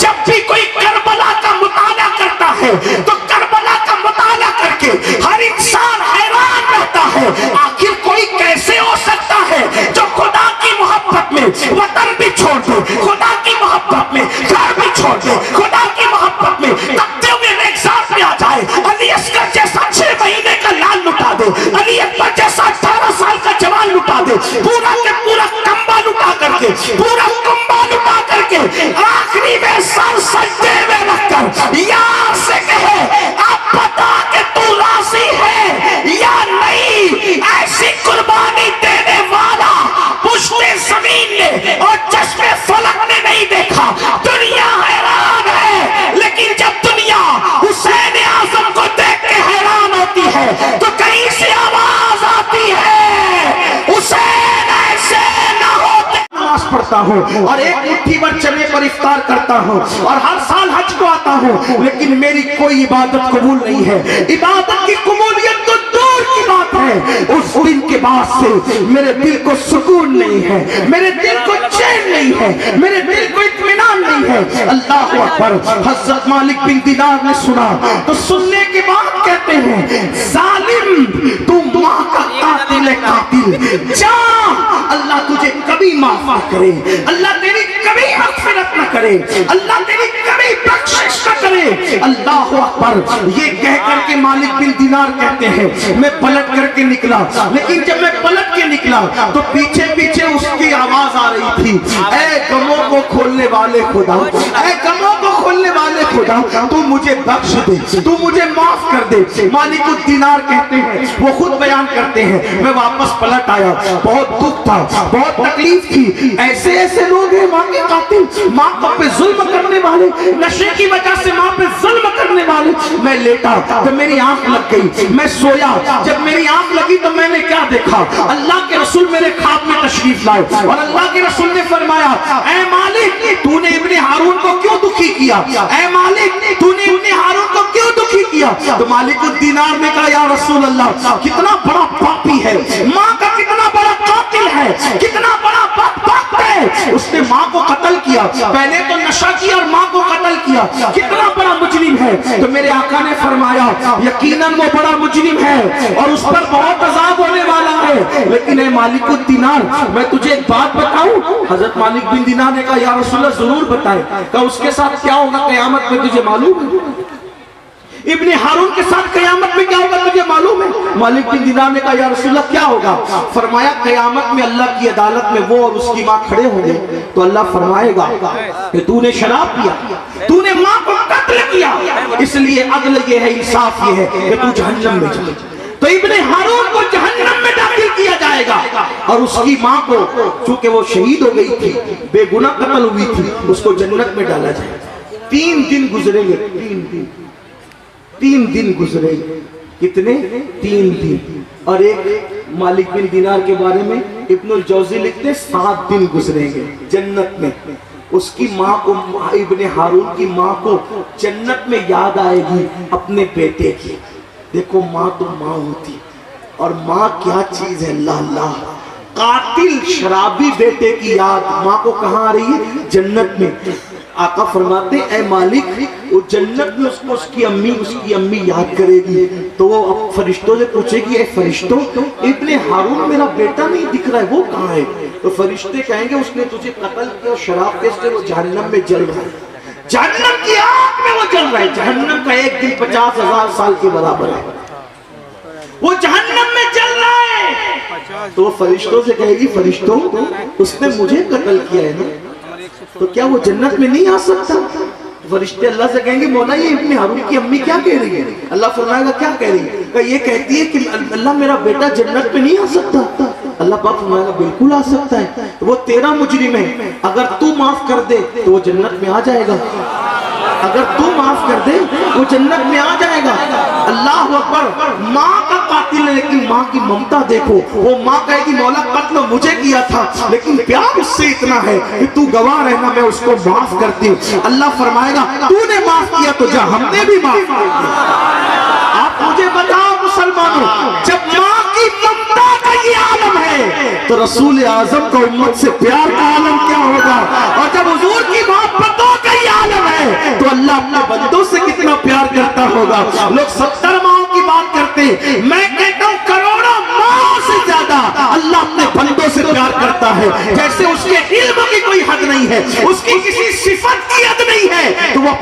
چھوڑ دے خدا کی محبت میں تبتے ہوئے ایک ساتھ میں آ جائے. علی اصغر جیسا 6 مہینے کا لال لٹا دے, علی اکبر جیسا 18 سال کا جوان لٹا دے, پورا کے پورا کمبا لٹا کر کے, پورا کمبا لٹا کر کے آخری میں سر سجدے میں رکھ کر یار سے کہے اب بتا کہ تو راضی ہے یا نہیں. ایسی قربانی دینے والا پشت زمین نے اور چشم فلک نے نہیں دیکھا. دنیا حیران ہے, لیکن جب دنیا حسین اعظم کو دیکھ کے حیران ہوتی ہے تو کہیں سے آواز آتی ہے حسین ایسے نہ ہوتے. نماز پڑھتا ہوں اور ایک مٹھی بھر چنے پر افطار کرتا ہوں اور ہر سال حج کو آتا ہوں, لیکن میری کوئی عبادت قبول نہیں ہے. عبادت کی قبولیت تو دور کی بات ہے, اس دن کے بعد سے میرے دل کو سکون نہیں ہے, میرے دل کو چین نہیں ہے, میرے دل کو اطمینان نہیں ہے. اللہ اکبر. حضرت مالک بن دینار نے سنا تو سننے کے بعد کہتے ہیں ظالم تو ماں کا قاتل ہے, قاتل جا, اللہ تجھے کبھی معاف نہ کرے, اللہ تیری کبھی مغفرت نہ کرے, اللہ تیری کبھی بخشش نہ کرے. اللہ اکبر. یہ کہہ کر کے مالک بن دینار کہتے ہیں میں پلٹ کر کے نکلا, لیکن جب میں پلٹ کے نکلا تو پیچھے پیچھے اس کی آواز آ رہی تھی, اے غموں کو کھولنے والے خدا, اے غموں کو کھولنے والے خدا, تو مجھے بخش دے, تو مجھے معاف کر دے. مالک الدینار کہتے ہیں, وہ خود بیان کرتے ہیں, میں واپس پلٹ آیا, بہت دکھ تھا, بہت تکلیف تھی, ایسے ایسے لوگ ہیں ماں کے قاتل, ماں پہ ظلم کرنے والے, نشے کی وجہ سے ماں پہ ظلم کرنے والے. میں لیٹا تو میری آنکھ لگ گئی, میں سویا, جب میری آنکھ لگی تو میں نے کیا دیکھا, اللہ کے رسول میرے خواب میں تشریف لائے اور اللہ کے رسول نے فرمایا اے مالک تو نے ابن ہارون کو کیوں دکھی کیا, اے مالک تو نے ابن ہارون کو کیوں دکھی کیا. تو مالک الدینار نے کہا یا رسول اللہ کتنا بڑا پاپی ہے, ماں کا کتنا بڑا قاتل ہے, کتنا بڑا بدبخت ہے, اس نے ماں کو قتل کیا, پہلے تو نشہ کیا اور ماں کو قتل کیا, کتنا بڑا مجرم ہے. تو میرے آقا نے فرمایا یقیناً وہ بڑا مجرم ہے اور اس پر بہت عذاب ہونے والا ہے, لیکن اے مالک الدینار میں تجھے ایک بات بتاؤں. حضرت مالک بن دینار نے کہا یا رسول اللہ ضرور بتائیں. کہا اس کے ساتھ کیا ہوگا قیامت میں تجھے معلوم ہے, ابن ہارون کے ساتھ قیامت میں کیا ہوگا تجھے معلوم ہے. مالک بن دینار نے کہا یا رسول اللہ کیا ہوگا. فرمایا قیامت میں اللہ کی عدالت میں وہ اور اس کی ماں کھڑے ہوں گے تو اللہ فرمائے گا کہ تو نے شراب پیا, تو نے ماں کو قتل کیا, اس لیے عدل یہ ہے, انصاف یہ ہے کہ تو جہنم میں جائے. تو ابن ہارون کو جہنم میں داخل کیا جائے گا اور اس کی ماں کو چونکہ وہ شہید ہو گئی تھی, بے گناہ قتل ہوئی تھی, اس کو جنت میں ڈالا جائے گا. 3 دن گزریں گے, 3 دن گزرے, کتنے 3 دن. اور ایک مالک بن دینار کے بارے میں ابن الجوزی لکھتے 7 دن گزریں گے جنت میں. اس کی ماں کو, ابن ہارون کی ماں کو جنت میں یاد آئے گی اپنے بیٹے کی. دیکھو ماں تو ماں ہوتی, اور ماں کیا چیز ہے, اللہ اللہ. قاتل شرابی بیٹے کی یاد ماں کو کہاں آ رہی ہے, جنت میں. آقا فرماتے اے مالک وہ جنت میں اس کو اس کی امی یاد کرے گی تو وہ اب فرشتوں سے پوچھے گی اے فرشتوں ابن ہارون میرا بیٹا نہیں دکھ رہا ہے, وہ کہاں ہے. تو فرشتے کہیں گے اس نے تجھے قتل کیا اور شراب کے سے وہ جہنم میں جل رہا ہے, جہنم کی آگ میں وہ جل رہا ہے. جہنم کا ایک دن 50,000 سال کے برابر ہے, وہ جہنم میں جل رہا ہے. تو وہ فرشتوں سے کہے گی فرشتوں اس نے مجھے قتل کیا ہے نا, تو کیا وہ جنت میں نہیں آ سکتا. فرشتے اللہ سے کہیں گے مولا یہ ابن ہارون کی امی کیا کہہ رہی ہے. اللہ فرمائے گا کیا کہہ رہی ہے. کہ یہ کہتی ہے کہ اللہ میرا بیٹا جنت میں نہیں آ سکتا. اللہ پاک فرمائے گا بالکل آ سکتا ہے, وہ تیرا مجرم ہے, اگر تو معاف کر دے تو وہ جنت میں آ جائے گا, اگر تو معاف کر دے وہ جنت میں آ جائے گا. اللہ اکبر. ماں کا قاتل ہے لیکن ماں کی ممتا دیکھو, وہ ماں کہے گی مولا قتل مجھے کیا تھا لیکن پیار اس سے اتنا ہے کہ تو گواہ رہنا میں اس کو معاف کرتی ہوں. اللہ فرمائے گا تو نے معاف کیا تو جا ہم نے بھی معاف کیا. آپ مجھے بتاؤ مسلمانوں, جب ماں کی ممتا کا یہ عالم ہے تو رسول اعظم کا امت سے پیار کا عالم کیا ہوگا. اور جب حضور کی محبتوں کا یہ عالم ہے تو اللہ اپنے بندوں سے کتنا پیار کرتا ہوگا. لوگ 70 ماؤں کی بات کرتے, میں کہتا ہوں کروڑوں ماؤں سے زیادہ اللہ اپنے بندوں سے پیار کرتا ہے. جیسے اس کے علم کی کوئی حد نہیں ہے, اس کی کسی صفت کی حد نہیں ہے,